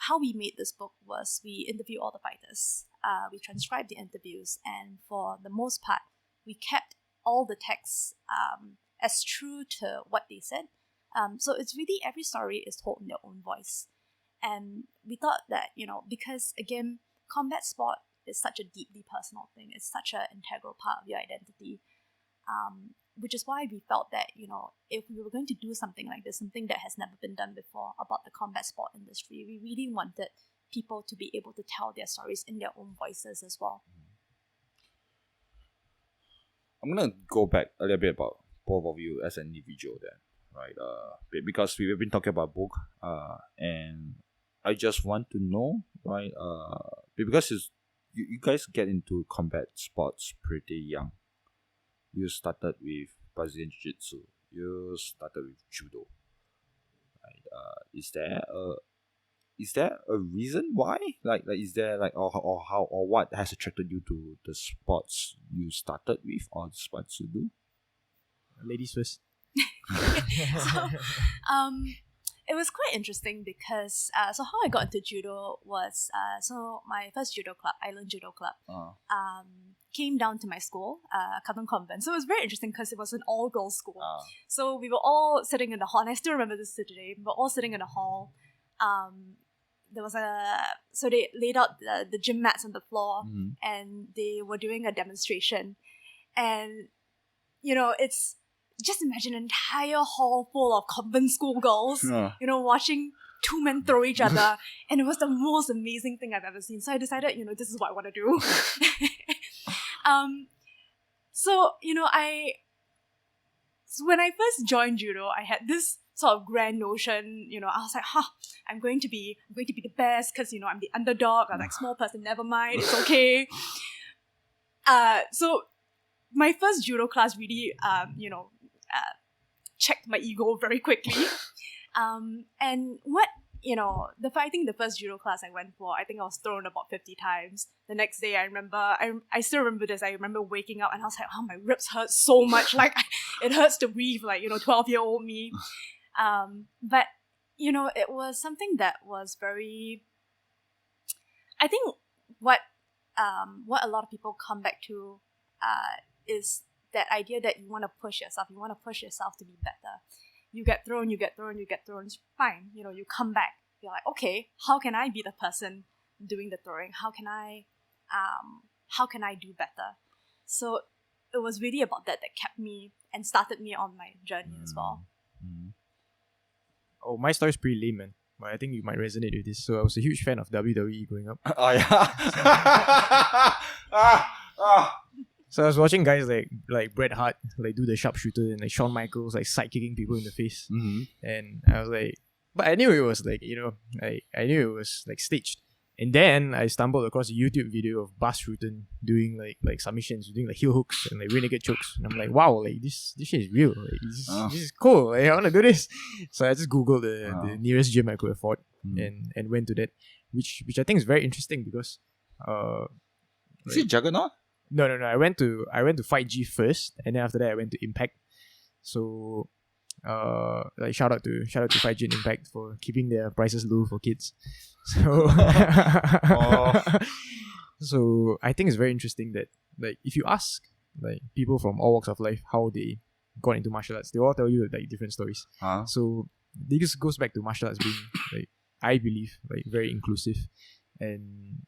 how we made this book was we interviewed all the fighters, we transcribed the interviews, and for the most part, we kept all the texts as true to what they said. So it's really, every story is told in their own voice. And we thought that, because again, combat sport is such a deeply personal thing. It's such an integral part of your identity. Which is why we felt that, if we were going to do something like this, something that has never been done before about the combat sport industry, we really wanted people to be able to tell their stories in their own voices as well. I'm gonna go back a little bit about both of you as an individual then, right? Because we've been talking about book, and I just want to know, right? Because you guys get into combat sports pretty young. You started with Brazilian Jiu-Jitsu. You started with Judo, right? Is there a reason why? Like is there like or how or what has attracted you to the sports you started with or the sports you do? Ladies first. So, it was quite interesting because so how I got into judo was so my first judo club, Island Judo Club, came down to my school, Katong Convent. So it was very interesting because it was an all-girls school. So we were all sitting in the hall, and I still remember this to today. We were all sitting in the hall. There was so they laid out the gym mats on the floor, and they were doing a demonstration. And it's just imagine an entire hall full of convent school girls, watching two men throw each other, and it was the most amazing thing I've ever seen. So I decided, this is what I want to do. So when I first joined judo, I had this sort of grand notion. I was like, I'm going to be the best because I'm the underdog. I'm like, small person, never mind, it's okay. So my first judo class really, checked my ego very quickly. And what, I think the first judo class I went for, I think I was thrown about 50 times. The next day, I still remember this. I remember waking up and I was like, my ribs hurt so much. Like, it hurts to breathe, like, 12-year-old me. But, it was something that was very, I think what a lot of people come back to is that idea that you want to push yourself. You want to push yourself to be better. You get thrown. It's fine. You come back. You're like, okay, how can I be the person doing the throwing? How can I do better? So it was really about that kept me and started me on my journey as well. Oh, my story's pretty lame, man. But I think you might resonate with this. So I was a huge fan of WWE growing up. Oh yeah. So I was watching guys like Bret Hart do the sharpshooter and like Shawn Michaels side kicking people in the face, and I was like, but I knew it was I knew it was staged. And then I stumbled across a YouTube video of Bas Rutten doing like submissions, doing heel hooks and rear naked chokes, and I'm like, wow, this shit is real. This is cool. I want to do this. So I just googled the nearest gym I could afford and went to that, which I think is very interesting because is it Juggernaut? No. I went to Fight G first, and then after that I went to Impact. So, shout out to Fight G and Impact for keeping their prices low for kids. So, so I think it's very interesting that if you ask people from all walks of life how they got into martial arts, they all tell you different stories. So this goes back to martial arts being I believe very inclusive, and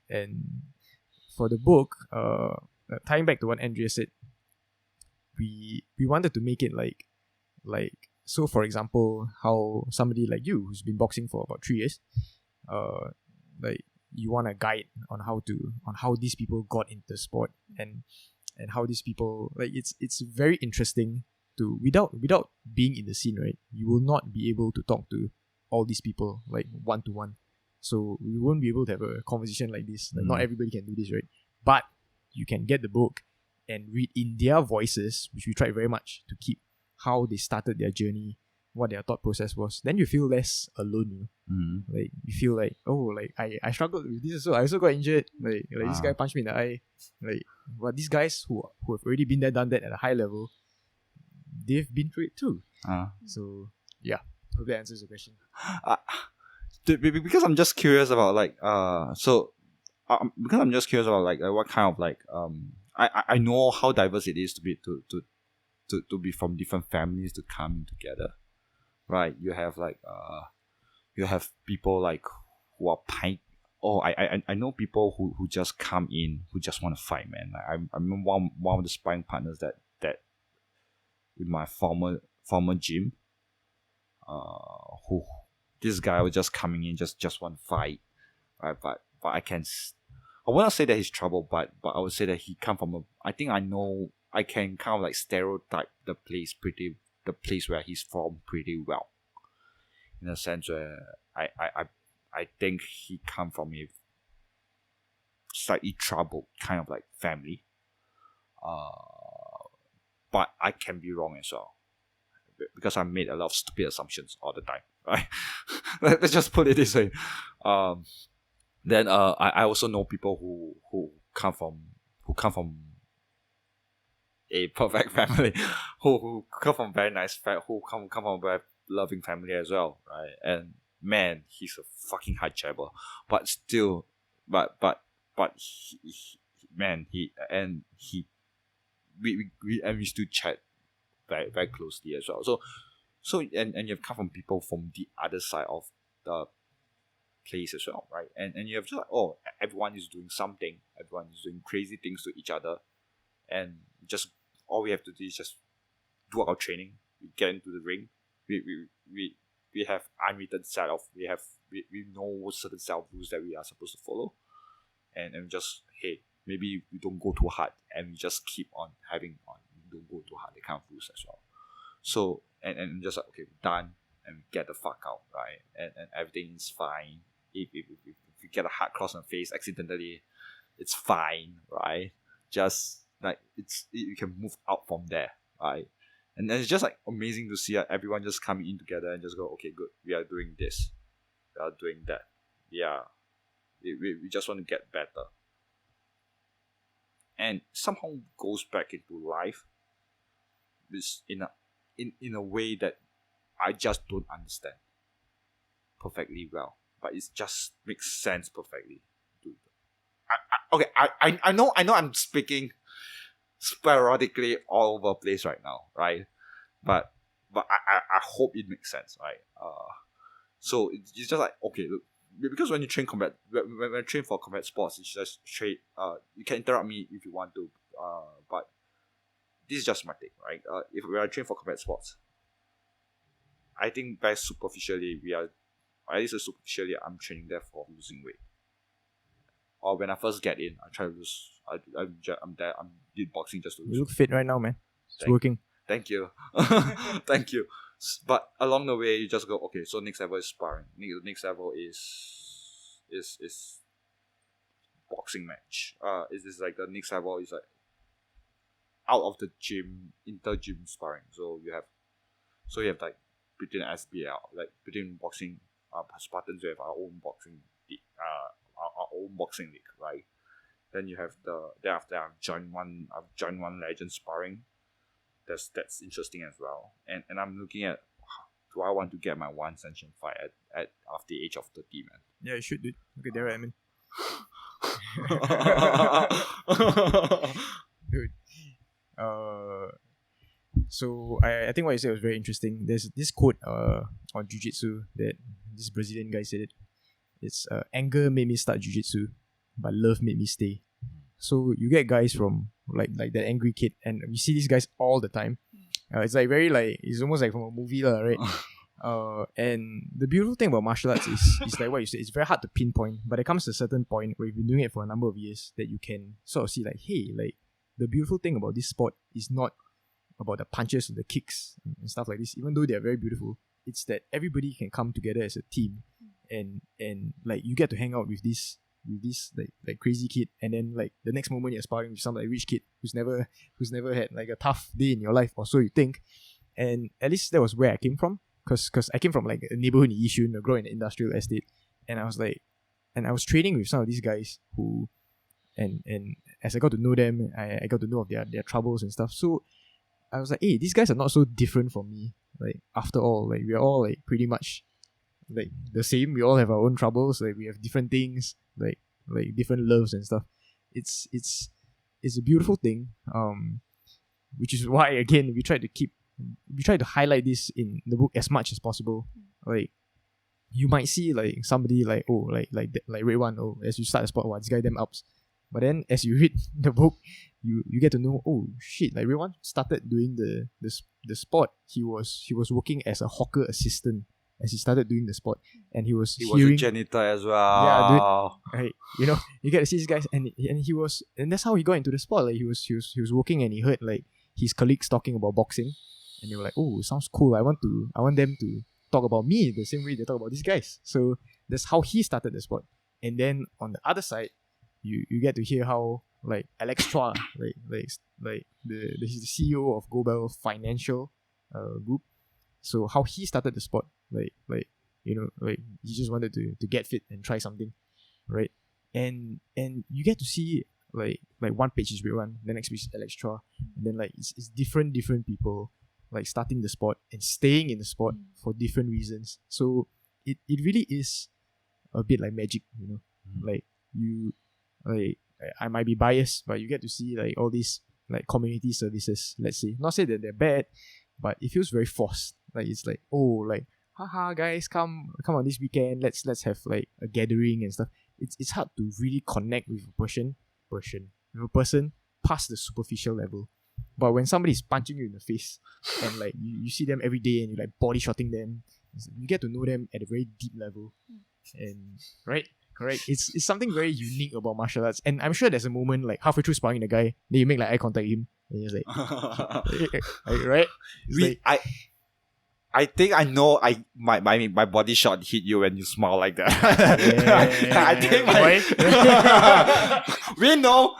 for the book, tying back to what Andrea said, we wanted to make it so. For example, how somebody like you who's been boxing for about 3 years, you want a guide on how these people got into sport and how these people it's very interesting to without being in the scene, right? You will not be able to talk to all these people one to one, so we won't be able to have a conversation like this. Not everybody can do this, right? But you can get the book and read in their voices, which we tried very much to keep how they started their journey, what their thought process was. Then you feel less alone. You feel I struggled with this, so I also got injured. This guy punched me in the eye. But these guys who have already been there, done that at a high level, they've been through it too. So yeah, hope that answers the question. Because I'm just curious about because I'm just curious about what kind of I know how diverse it is to be from different families to come together, right? You have people who are I know people who just come in who just want to fight, man. I remember one of the sparring partners that with my former gym, who this guy was just coming in just want to fight, right? But I want to say that he's trouble, but I would say that he come from I think I know I can kind of like stereotype the place where he's from pretty well. In a sense where I think he come from a slightly troubled kind of like family. But I can be wrong as well. Because I made a lot of stupid assumptions all the time, right? Let's just put it this way. Then I also know people who come from a perfect family, who come from very nice who come from a very loving family as well, right? And man, he's a fucking hard jabber, but still, but we still chat very very closely as well. So and you've come from people from the other side of the place as well, right? And you have just like, oh, everyone is doing something, everyone is doing crazy things to each other, and just all we have to do is just do our training. We get into the ring. We have unwritten set of we know certain set of rules that we are supposed to follow, and just hey, maybe we don't go too hard, and we just keep on having on. We don't go too hard. That kind of rules as well. So and just like, okay, we're done, and we get the fuck out, right? And everything is fine. If you get a hard cross on the face accidentally, it's fine, right? Just like you can move out from there, right? And it's just like amazing to see everyone just coming in together and just go, okay, good, we are doing this, we are doing that, yeah, we just want to get better, and somehow goes back into life, is in a way that I just don't understand perfectly well, but it just makes sense perfectly. I know I'm speaking sporadically all over the place right now, right? But I hope it makes sense, right? So it's just like, okay, look, because when you train combat, when I train for combat sports, it's just train. You can interrupt me if you want to, but this is just my take, right? If we are train for combat sports, I think very superficially I'm training there for losing weight. Or when I first get in, I try to lose. I'm doing boxing just to lose. You look fit right now, man. It's working. Thank you. Thank you. But along the way, you just go, okay, so next level is sparring. Next level is boxing match. Is this like the next level is like out of the gym, inter-gym sparring. So you have like between SBL, like between boxing Spartans, we have our own boxing our own boxing league, right? Then you have then after I've joined one legend sparring. That's interesting as well. And I'm looking at, do I want to get my one sanctioned fight at after the age of 30, man? Yeah, you should, dude. Look at there, I mean. Dude. So I think what you said was very interesting. There's this quote on jiu-jitsu that this Brazilian guy said it. It's anger made me start jiu-jitsu, but love made me stay. So you get guys from like that angry kid, and we see these guys all the time. It's like very like, it's almost like from a movie, right? And the beautiful thing about martial arts is like what you said, it's very hard to pinpoint, but it comes to a certain point where you've been doing it for a number of years that you can sort of see like, hey, like the beautiful thing about this sport is not about the punches or the kicks and stuff like this, even though they're very beautiful. It's that everybody can come together as a team, and like you get to hang out with this like crazy kid, and then like the next moment you're sparring with some like rich kid who's never had like a tough day in your life, or so you think. And at least that was where I came from, because I came from like a neighborhood in Yishun, I grew in an industrial estate, and I was training with some of these guys who, and as I got to know them, I got to know of their troubles and stuff. So I was like, hey, these guys are not so different from me. Like after all, like we're all like pretty much like the same. We all have our own troubles. Like we have different things, like different loves and stuff. It's a beautiful thing. Which is why again we try to highlight this in the book as much as possible. Like you might see like somebody like, oh, like Red One, oh, as you start the sport, wow, this guy damn ups. But then as you read the book, you get to know, oh shit, like Red One started doing the sport. He was working as a hawker assistant as he started doing the sport, and he was He was a hearing. janitor as well. Yeah, dude. Right, you get to see these guys, and that's how he got into the sport. Like he was working, and he heard like his colleagues talking about boxing, and they were like, "Oh, sounds cool. I want them to talk about me the same way they talk about these guys." So that's how he started the sport. And then on the other side, you get to hear how like Alex Chua, he's the CEO of Global Financial Group. So how he started the sport, he just wanted to get fit and try something, right? And you get to see like one page is Red One, the next page is Alex Chua, and then like it's different people like starting the sport and staying in the sport for different reasons. So it really is a bit like magic, like you like I might be biased, but you get to see like all these like community services, let's say. Not say that they're bad, but it feels very forced. Like it's like, oh, like haha guys, come on this weekend, let's have like a gathering and stuff. It's hard to really connect with a person past the superficial level. But when somebody's punching you in the face and like you see them every day and you like body shotting them, you get to know them at a very deep level. And right? Correct. It's something very unique about martial arts. And I'm sure there's a moment like halfway through sparring the guy, then you make like eye contact with him, and you're like right? I think I know. My body shot hit you when you smile like that. Yeah, I think we know.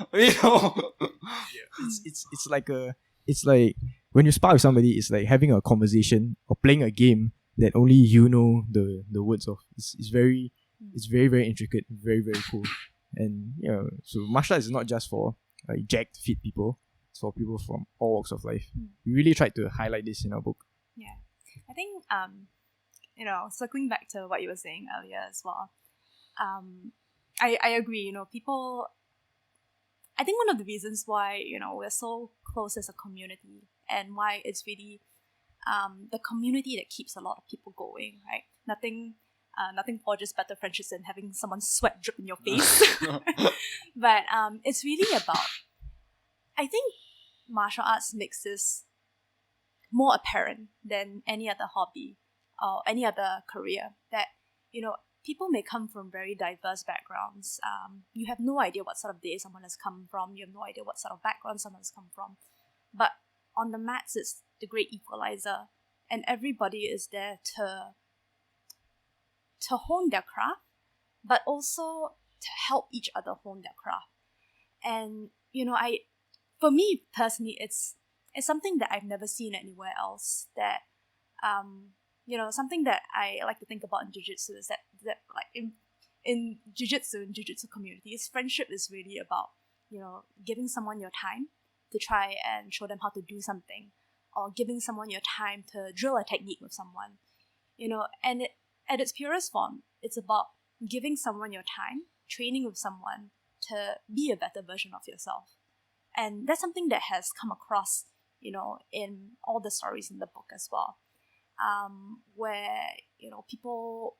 It's like when you spar with somebody, it's like having a conversation or playing a game that only you know the words of. It's very very intricate, very very cool. And so martial arts is not just for like jacked fit people. It's for people from all walks of life. We really tried to highlight this in our book. Yeah. I think, circling back to what you were saying earlier as well, I agree, people, I think one of the reasons why, we're so close as a community and why it's really the community that keeps a lot of people going, right? Nothing forges better friendships than having someone's sweat drip in your face. But it's really about, I think martial arts makes this more apparent than any other hobby or any other career, that people may come from very diverse backgrounds. You have no idea what sort of day someone has come from. You have no idea what sort of background someone has come from. But on the mats, it's the great equalizer, and everybody is there to hone their craft, but also to help each other hone their craft. And for me personally, it's something that I've never seen anywhere else. That something that I like to think about in jiu-jitsu is that like in jiu-jitsu communities, friendship is really about giving someone your time to try and show them how to do something, or giving someone your time to drill a technique with someone, and at its purest form, it's about giving someone your time, training with someone to be a better version of yourself. And that's something that has come across in all the stories in the book as well, where people,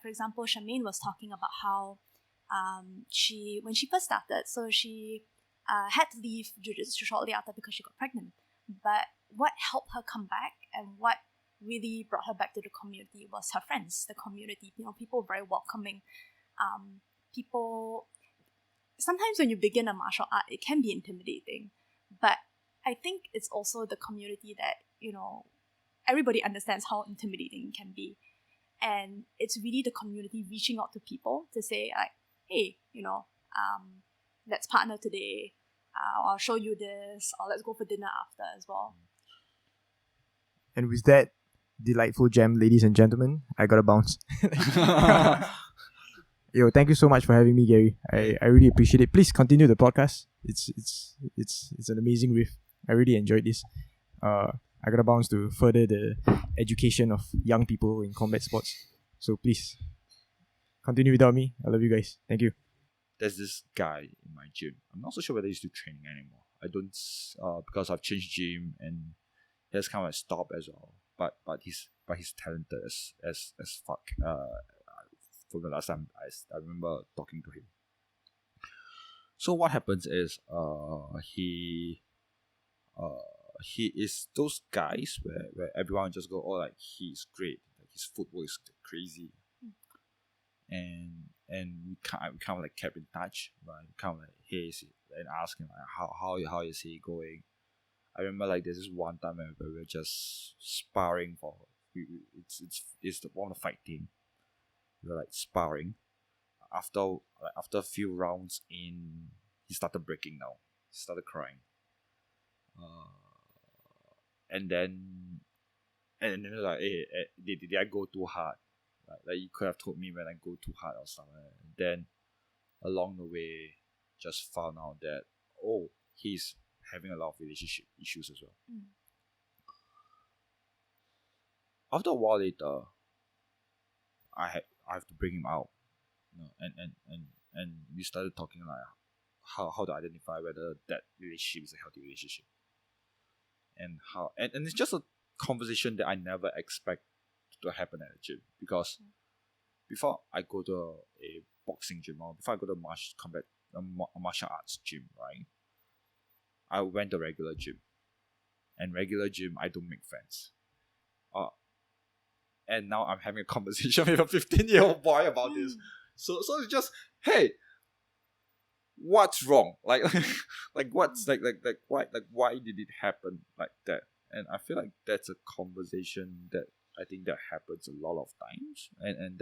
for example, Charmaine was talking about how when she first started, so she had to leave jiu-jitsu shortly after because she got pregnant. But what helped her come back and what really brought her back to the community was her friends, the community. People very welcoming. People. Sometimes when you begin a martial art, it can be intimidating, but I think it's also the community that everybody understands how intimidating it can be, and it's really the community reaching out to people to say like, hey, let's partner today. I'll show you this, or let's go for dinner after as well. And with that delightful gem, ladies and gentlemen, I gotta bounce. Yo, thank you so much for having me, Gary. I really appreciate it. Please continue the podcast. It's an amazing riff. I really enjoyed this. I gotta bounce to further the education of young people in combat sports. So please continue without me. I love you guys. Thank you. There's this guy in my gym. I'm not so sure whether he's still training anymore. I don't because I've changed gym and he has kind of stopped as well. But he's talented as fuck. From the last time I remember talking to him. So what happens is he he is those guys where everyone just go, oh, like he's great, like his footwork is crazy, and we kind of like kept in touch, right? We kind of like, hey, and ask him like how is he going. I remember like there's this one time where we were just sparring for it's the one of the fight team. We were like sparring. After a few rounds in, he started breaking down. He started crying. And then like, hey, did I go too hard? Like you could have told me when I go too hard or something. And then along the way, just found out that he's having a lot of relationship issues as well. After a while later, I have to bring him out, and we started talking like how to identify whether that relationship is a healthy relationship, and how and it's just a conversation that I never expect to happen at a gym, because before I go to a boxing gym or before I go to a martial arts gym, right, I went to a regular gym, and regular gym I don't make friends. And now I'm having a conversation with a 15-year-old boy about this. So it's just, hey, what's wrong? Like what's like why did it happen like that? And I feel like that's a conversation that I think that happens a lot of times, and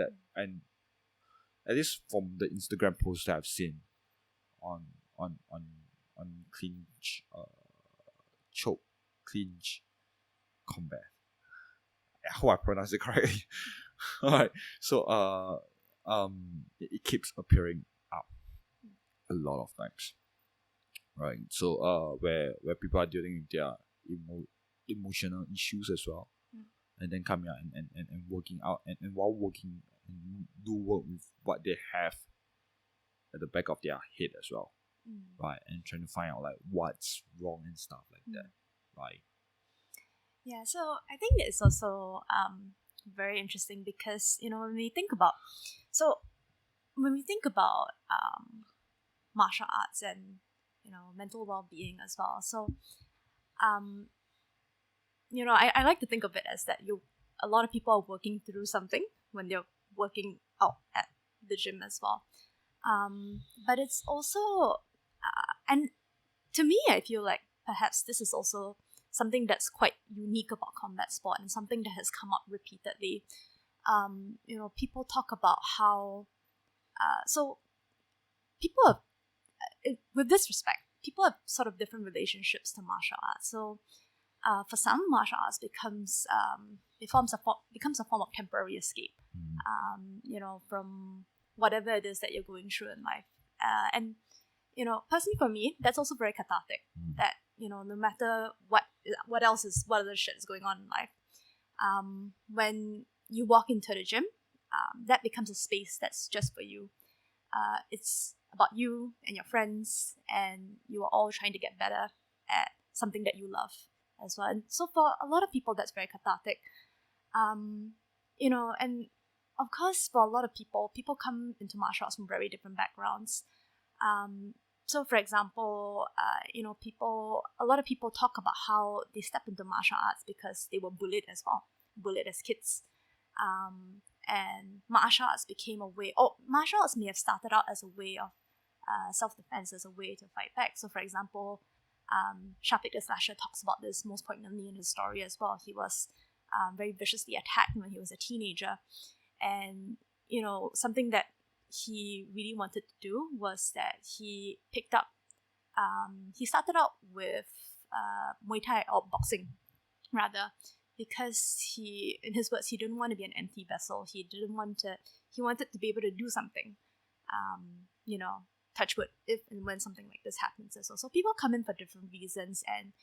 at least from the Instagram posts that I've seen on clinch choke clinch combat. I hope I pronounced it correctly. Alright, so it keeps appearing up a lot of times, right? So where people are dealing with their emotional issues as well, and then coming out and working out, and while working and do work with what they have at the back of their head as well, right? And trying to find out like what's wrong and stuff like that, right? Yeah, so I think it's also very interesting because, when we think about martial arts and, mental well-being as well. So, I like to think of it as that a lot of people are working through something when they're working out at the gym as well. But it's also, and to me, I feel like perhaps this is also something that's quite unique about combat sport and something that has come up repeatedly. People talk about how, so people have, with this respect, people have sort of different relationships to martial arts. So, for some, martial arts becomes a form of temporary escape, from whatever it is that you're going through in life. And personally for me, that's also very cathartic. That no matter what other shit is going on in life, when you walk into the gym, that becomes a space that's just for you. It's about you and your friends, and you are all trying to get better at something that you love as well. And so for a lot of people, that's very cathartic. And of course, for a lot of people come into martial arts from very different backgrounds. So, for example, a lot of people talk about how they step into martial arts because they were bullied as well, bullied as kids. And martial arts became a way, martial arts may have started out as a way of self-defense, as a way to fight back. So, for example, Shafiq the Slasher talks about this most poignantly in his story as well. He was very viciously attacked when he was a teenager. And, something that he really wanted to do was that he picked up, he started out with Muay Thai or boxing rather, because in his words, he didn't want to be an empty vessel. He wanted to be able to do something, touch wood, if and when something like this happens as well. So people come in for different reasons, and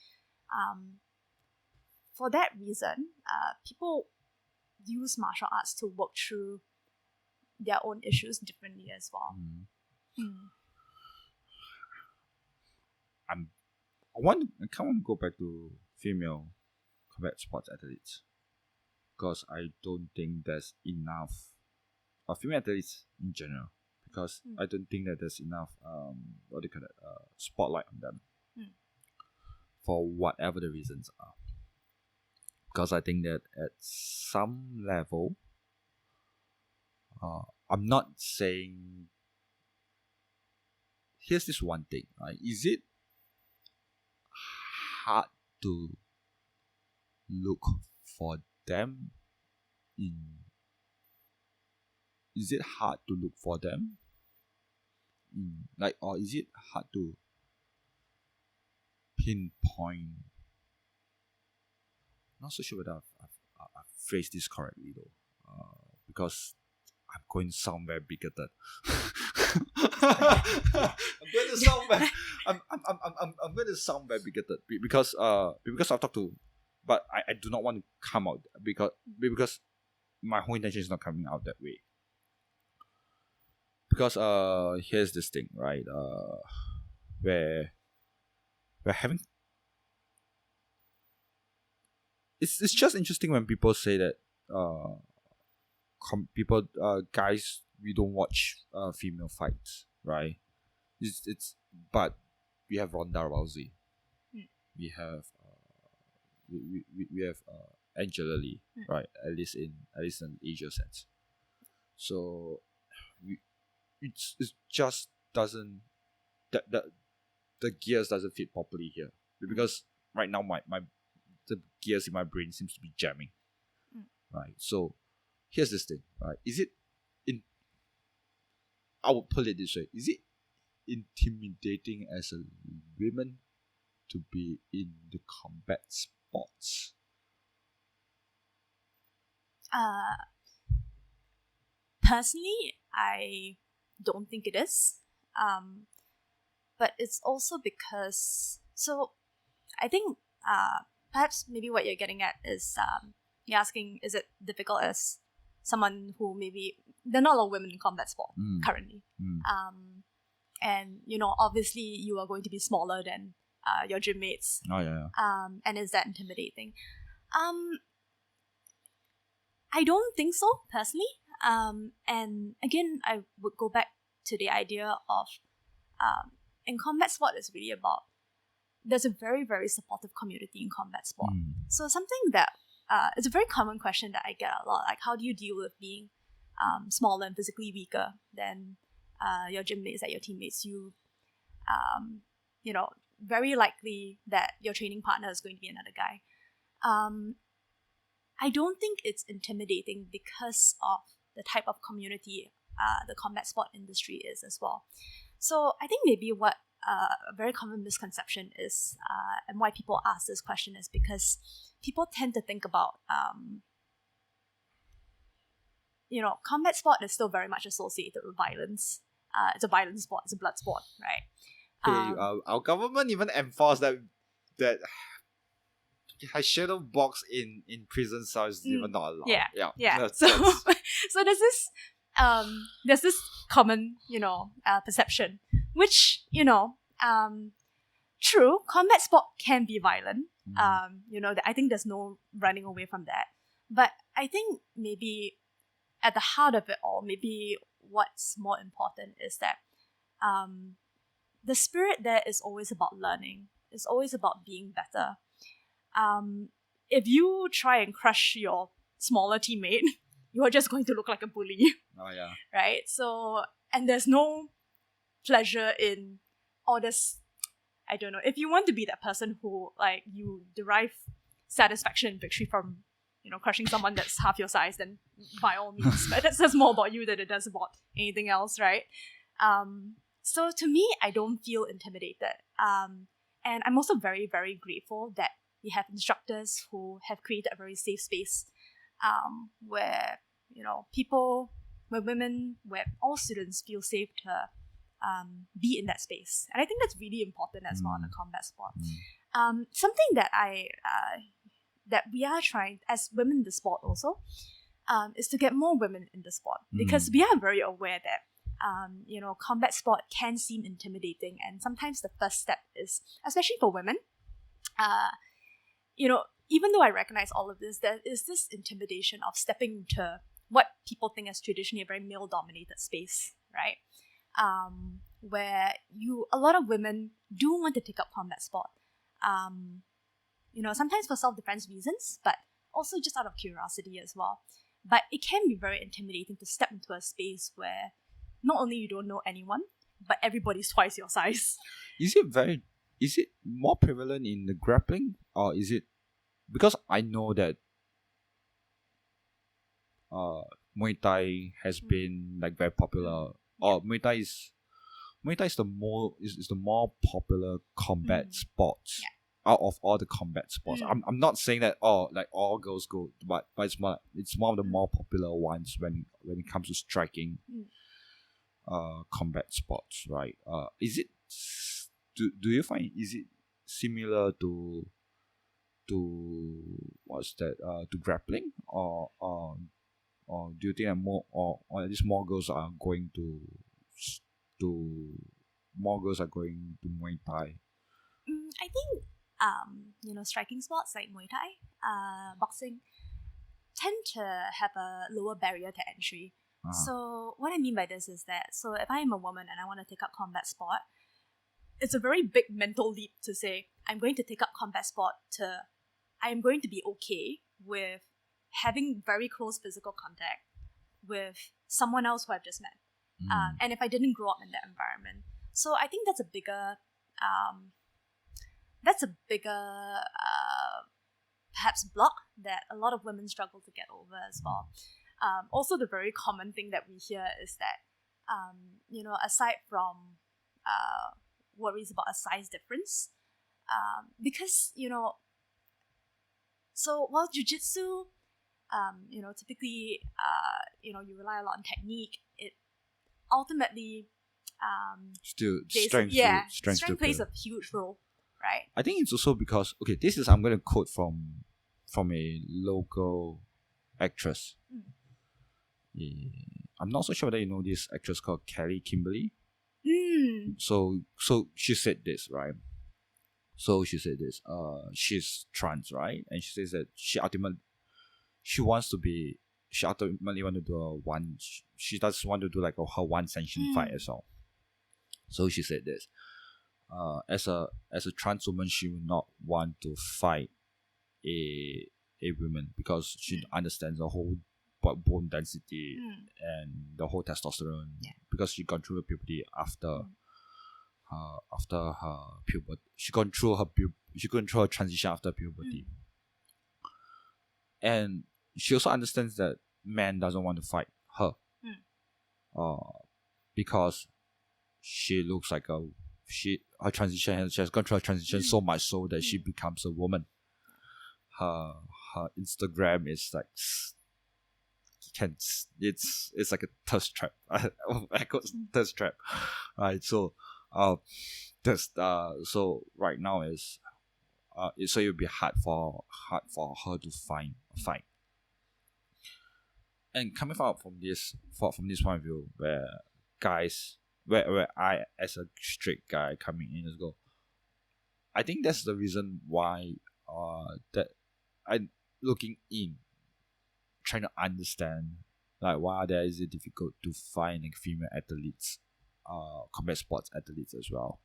for that reason, people use martial arts to work through their own issues differently as well. I kind of want to go back to female combat sports athletes, because I don't think there's enough female athletes in general, because I don't think that there's enough spotlight on them. for whatever the reasons are. Because I think that at some level, I'm not saying. Here's this one thing, right? Is it hard to look for them in? Is it hard to look for them in, like, or is it hard to pinpoint? Not so sure whether I've phrased this correctly though, because I'm going to sound very bigoted. I'm going to sound very, I'm going to sound very bigoted because I've talked to, but I do not want to come out because my whole intention is not coming out that way. Because here's this thing, right? Where we're having. It's just interesting when people say that guys, we don't watch female fights, right? But we have Ronda Rousey, we have we have Angela Lee, right? At least in Asia sense. So it just doesn't, that the gears doesn't fit properly here, because right now the gears in my brain seems to be jamming, right? So here's this thing, right? I would put it this way: is it intimidating as a woman to be in the combat sports? Personally, I don't think it is. But it's also because, so I think perhaps maybe what you're getting at is you're asking, is it difficult as someone who maybe, there are not a lot of women in combat sport currently. And, obviously you are going to be smaller than your gym mates. Oh, yeah. And is that intimidating? I don't think so, personally. And again, I would go back to the idea of in combat sport, it's really about, there's a very, very supportive community in combat sport. So something that, it's a very common question that I get a lot, like how do you deal with being smaller and physically weaker than your gym mates, like your teammates? Very likely that your training partner is going to be another guy. I don't think it's intimidating because of the type of community the combat sport industry is as well. So I think maybe what a very common misconception is, and why people ask this question, is because people tend to think about, combat sport is still very much associated with violence. It's a violent sport, it's a blood sport, right? Our government even enforced that shadow box in prison cells is even not allowed. Yeah. So there's this common, perception, which, true, combat sport can be violent. I think there's no running away from that. But I think maybe at the heart of it all, maybe what's more important is that the spirit there is always about learning. It's always about being better. If you try and crush your smaller teammate, you're just going to look like a bully. Oh, yeah. Right? So, and there's no pleasure in all this, I don't know, if you want to be that person who, like, you derive satisfaction and victory from, crushing someone that's half your size, then by all means. But that says more about you than it does about anything else, right? So to me, I don't feel intimidated. And I'm also very, very grateful that we have instructors who have created a very safe space where, where women, where all students feel safe to be in that space. And I think that's really important as well in a combat sport. Something that that we are trying, as women in the sport also, is to get more women in the sport, because we are very aware that combat sport can seem intimidating, and sometimes the first step is, especially for women, even though I recognize all of this, there is this intimidation of stepping into what people think is traditionally a very male-dominated space, right? Where a lot of women do want to take up combat sport, sometimes for self-defense reasons, but also just out of curiosity as well. But it can be very intimidating to step into a space where not only you don't know anyone, but everybody's twice your size. Is it more prevalent in the grappling, or is it because I know that Muay Thai has been like very popular, or Muay Thai is the more popular combat sports out of all the combat sports. I'm not saying that like all girls go, but it's one of the more popular ones when it comes to striking combat sports, right? Is it do you find, is it similar to what's that, to grappling, or do you think that more, or at least more girls are going to Muay Thai? I think striking sports like Muay Thai, boxing tend to have a lower barrier to entry. So what I mean by this is that, so if I am a woman and I want to take up combat sport, it's a very big mental leap to say, I'm going to take up combat sport I am going to be okay with having very close physical contact with someone else who I've just met. And if I didn't grow up in that environment. So I think that's a bigger perhaps block that a lot of women struggle to get over as well. Also, the very common thing that we hear is that, aside from worries about a size difference, because, so while jiu-jitsu, typically, you rely a lot on technique, it ultimately strength plays a huge role, right? I think it's also because, I'm going to quote from a local actress. I'm not so sure whether you know this actress called Kelly Kimberly. So she said this, right? So she said this. She's trans, right? And she says that she ultimately want to do she does want to do like her one sanction fight as well. So she said this. As a trans woman, she would not want to fight a woman because she understands the whole bone density and the whole testosterone, because she gone through her puberty after her puberty. She gone through her transition after puberty, and she also understands that man doesn't want to fight her, because she looks like she has gone through her transition so much so that she becomes a woman. Her Instagram is like it's like a thirst trap. I call it thirst trap, right? So so right now is so it would be hard for her to find a fight. And coming out from this point of view, where guys, where I as a straight guy coming in as go, I think that's the reason why that I'm looking in, trying to understand like why is it difficult to find like female athletes, combat sports athletes as well.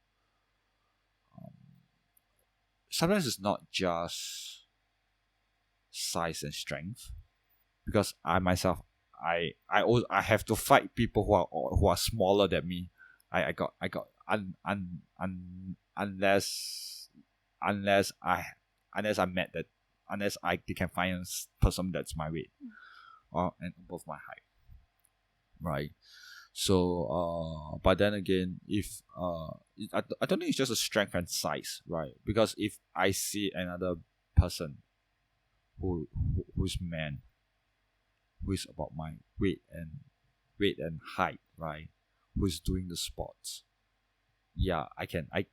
Sometimes it's not just size and strength, because I myself I have to fight people who are smaller than me. Unless they can find a person that's my weight and above my height, right? So but then again, if I don't think it's just a strength and size, right? Because if I see another person who's man, who is about my weight and height, right, who's doing the sports, I can at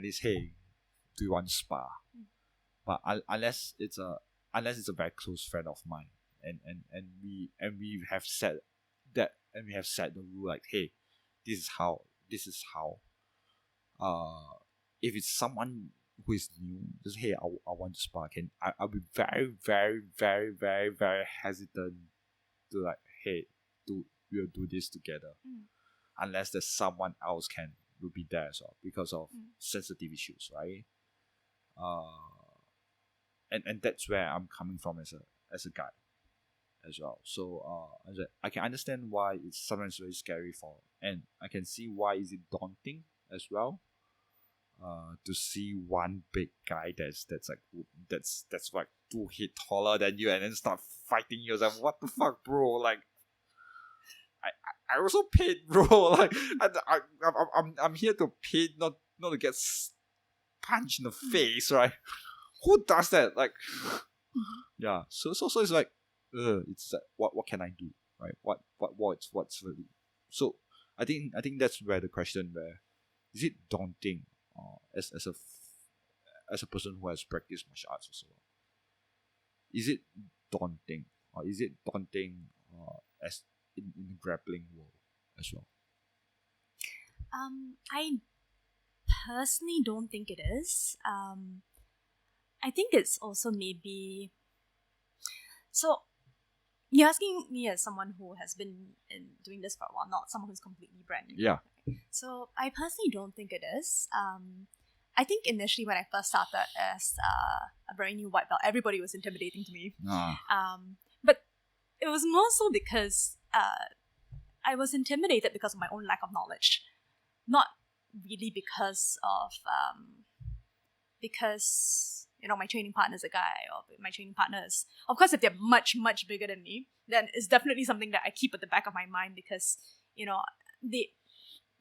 least, hey, do you want to spar? But unless it's a very close friend of mine, and we have said that, and we have set the rule like, hey, this is how if it's someone who is new, just, hey, I want to spar, I'll be very very very very very hesitant to like, hey, we'll do this together, unless there's someone else will be there as well because of sensitive issues, right? And that's where I'm coming from as a guy as well. So I can understand why it's sometimes very scary for, and I can see why is it daunting as well. To see one big guy that's like 2 feet taller than you and then start fighting yourself. What the fuck, bro? Like, I also paid, bro. Like, I'm here to pay, not to get punched in the face, right? Who does that? Like, yeah. So it's like, it's like, what can I do, right? What's really? So I think that's where the question, where is it daunting, as a person who has practiced martial arts also? Is it daunting, or is it daunting as in the grappling world as well? I personally don't think it is. I think it's also maybe. So you're asking me as someone who has been doing this for a while, not someone who's completely brand new. Yeah. So I personally don't think it is. I think initially when I first started as a very new white belt, everybody was intimidating to me. But it was more so because I was intimidated because of my own lack of knowledge, not really because of my training partner is a guy, or my training partner is, of course, if they're much, much bigger than me, then it's definitely something that I keep at the back of my mind, because,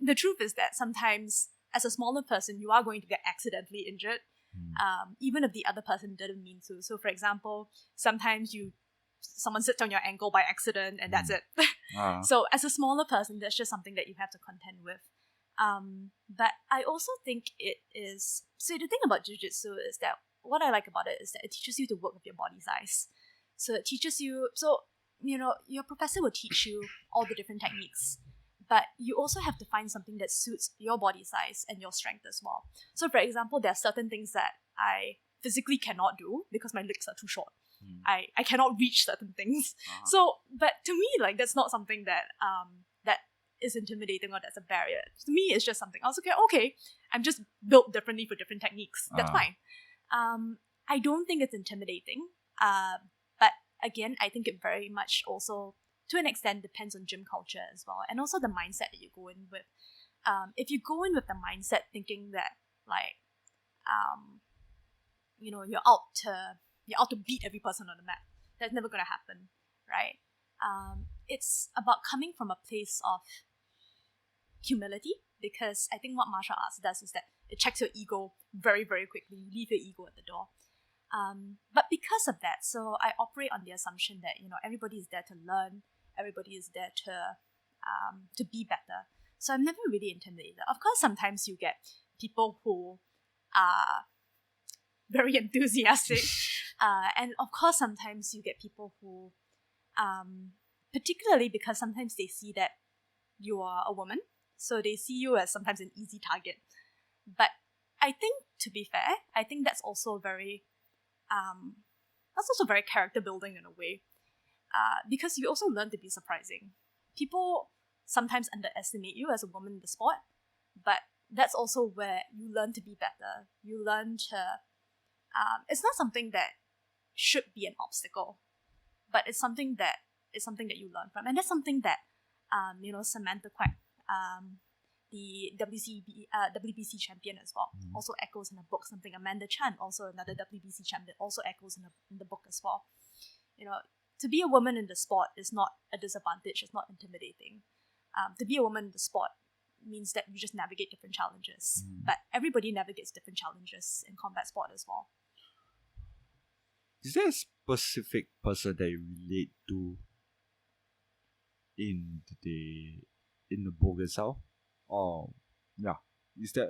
the truth is that sometimes as a smaller person, you are going to get accidentally injured, even if the other person didn't mean to. So for example, sometimes someone sits on your ankle by accident and that's it. So as a smaller person, that's just something that you have to contend with. But I also think it is, so the thing about jiu-jitsu is that what I like about it is that it teaches you to work with your body size. So it teaches you, your professor will teach you all the different techniques, but you also have to find something that suits your body size and your strength as well. So for example, there are certain things that I physically cannot do because my legs are too short. I cannot reach certain things. So, but to me, like, that's not something that that is intimidating or that's a barrier. To me, it's just something. I was okay, I'm just built differently for different techniques. That's fine. I don't think it's intimidating. But again, I think it very much also, to an extent, depends on gym culture as well, and also the mindset that you go in with. If you go in with the mindset thinking that, like, you're out to beat every person on the mat, that's never gonna happen, right? It's about coming from a place of humility, because I think what martial arts does is that it checks your ego very, very quickly. You leave your ego at the door. But because of that, so I operate on the assumption that everybody is there to learn, everybody is there to be better. So I'm never really intimidated. Of course, sometimes you get people who are very enthusiastic, and of course, sometimes you get people who, particularly because sometimes they see that you are a woman, so they see you as sometimes an easy target. But I think, to be fair, I think that's also very character building in a way, because you also learn to be surprising. People sometimes underestimate you as a woman in the sport, but that's also where you learn to be better. You learn to, it's not something that should be an obstacle, but it's something that you learn from, and that's something that Samantha Quack, the WBC champion as well, also echoes in the book. Something Amanda Chan, also another WBC champion, also echoes in the book as well. To be a woman in the sport is not a disadvantage. It's not intimidating. To be a woman in the sport means that you just navigate different challenges. But everybody navigates different challenges in combat sport as well. Is there a specific person that you relate to in the book itself? Or is there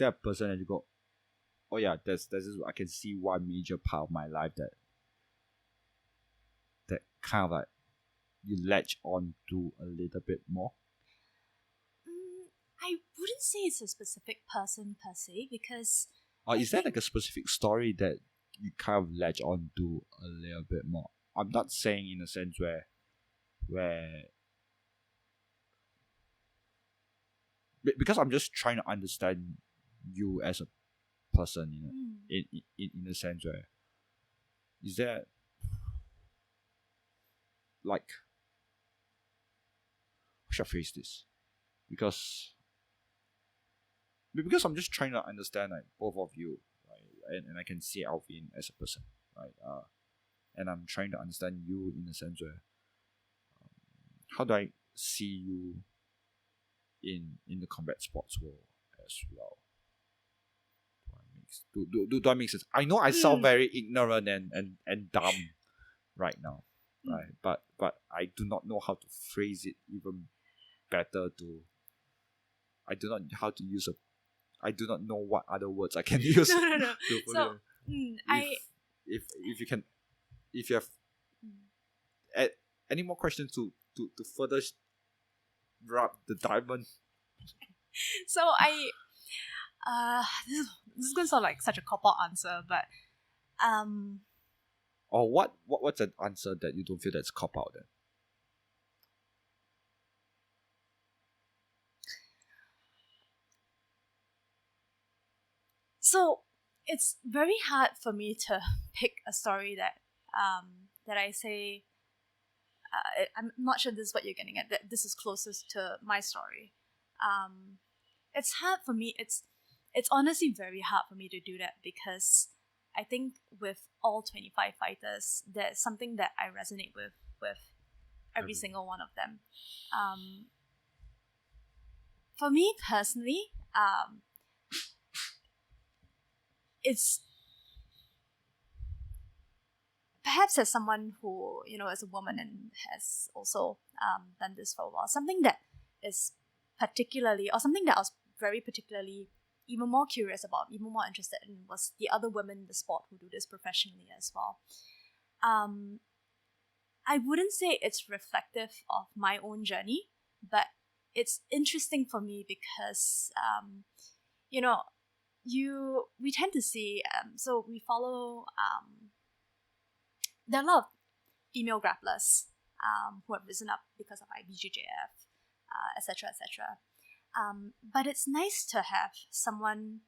a person that you go, oh yeah, that's I can see one major part of my life that kind of like you latch on to a little bit more? I wouldn't say it's a specific person per se, because or is there like a specific story that you kind of latch on to a little bit more? I'm not saying in a sense where because I'm just trying to understand you as a person, in a sense where is there like, how should I phrase this? Because I'm just trying to understand like both of you, right? And I can see Alvin as a person, right? And I'm trying to understand you in a sense where how do I see you in the combat sports world as well? Do I make sense? I know I sound very ignorant and dumb right now, right? But I do not know how to phrase it even better. I do not know how to use I do not know what other words I can use. No. So if you can, if you have any more questions to further rub the diamond. So this is gonna sound like such a cop-out answer, but or what's an answer that you don't feel that's cop out then? So it's very hard for me to pick a story that I say. I'm not sure this is what you're getting at. That this is closest to my story. It's hard for me. It's honestly very hard for me to do that because I think with all 25 fighters, there's something that I resonate with every single one of them. For me personally, it's perhaps as someone who, is a woman and has also done this for a while, something that is particularly, or something that I was very particularly even more curious about, even more interested in, was the other women in the sport who do this professionally as well. I wouldn't say it's reflective of my own journey, but it's interesting for me because, we tend to see, so we follow, there are a lot of female grapplers who have risen up because of IBJJF, etc., etc. But it's nice to have someone,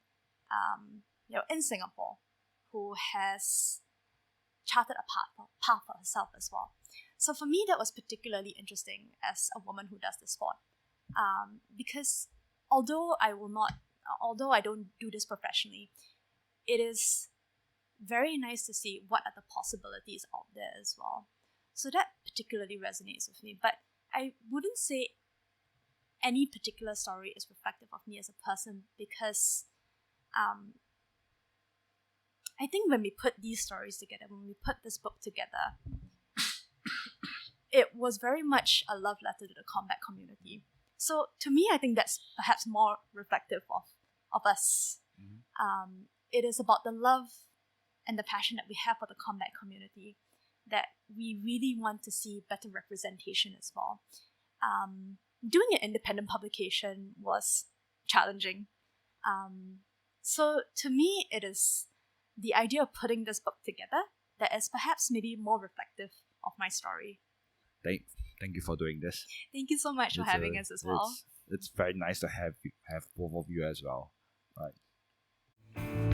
in Singapore who has charted a path for herself as well. So for me, that was particularly interesting as a woman who does the sport, because although I don't do this professionally, it is very nice to see what are the possibilities out there as well. So that particularly resonates with me. But I wouldn't say any particular story is reflective of me as a person because I think when we put these stories together, when we put this book together, it was very much a love letter to the combat community. So to me, I think that's perhaps more reflective of us. It is about the love and the passion that we have for the combat community that we really want to see better representation as well. Doing an independent publication was challenging. So to me, it is the idea of putting this book together that is perhaps maybe more reflective of my story. Thank you for doing this. Thank you so much for having us as well. It's very nice to have both of you as well. Right.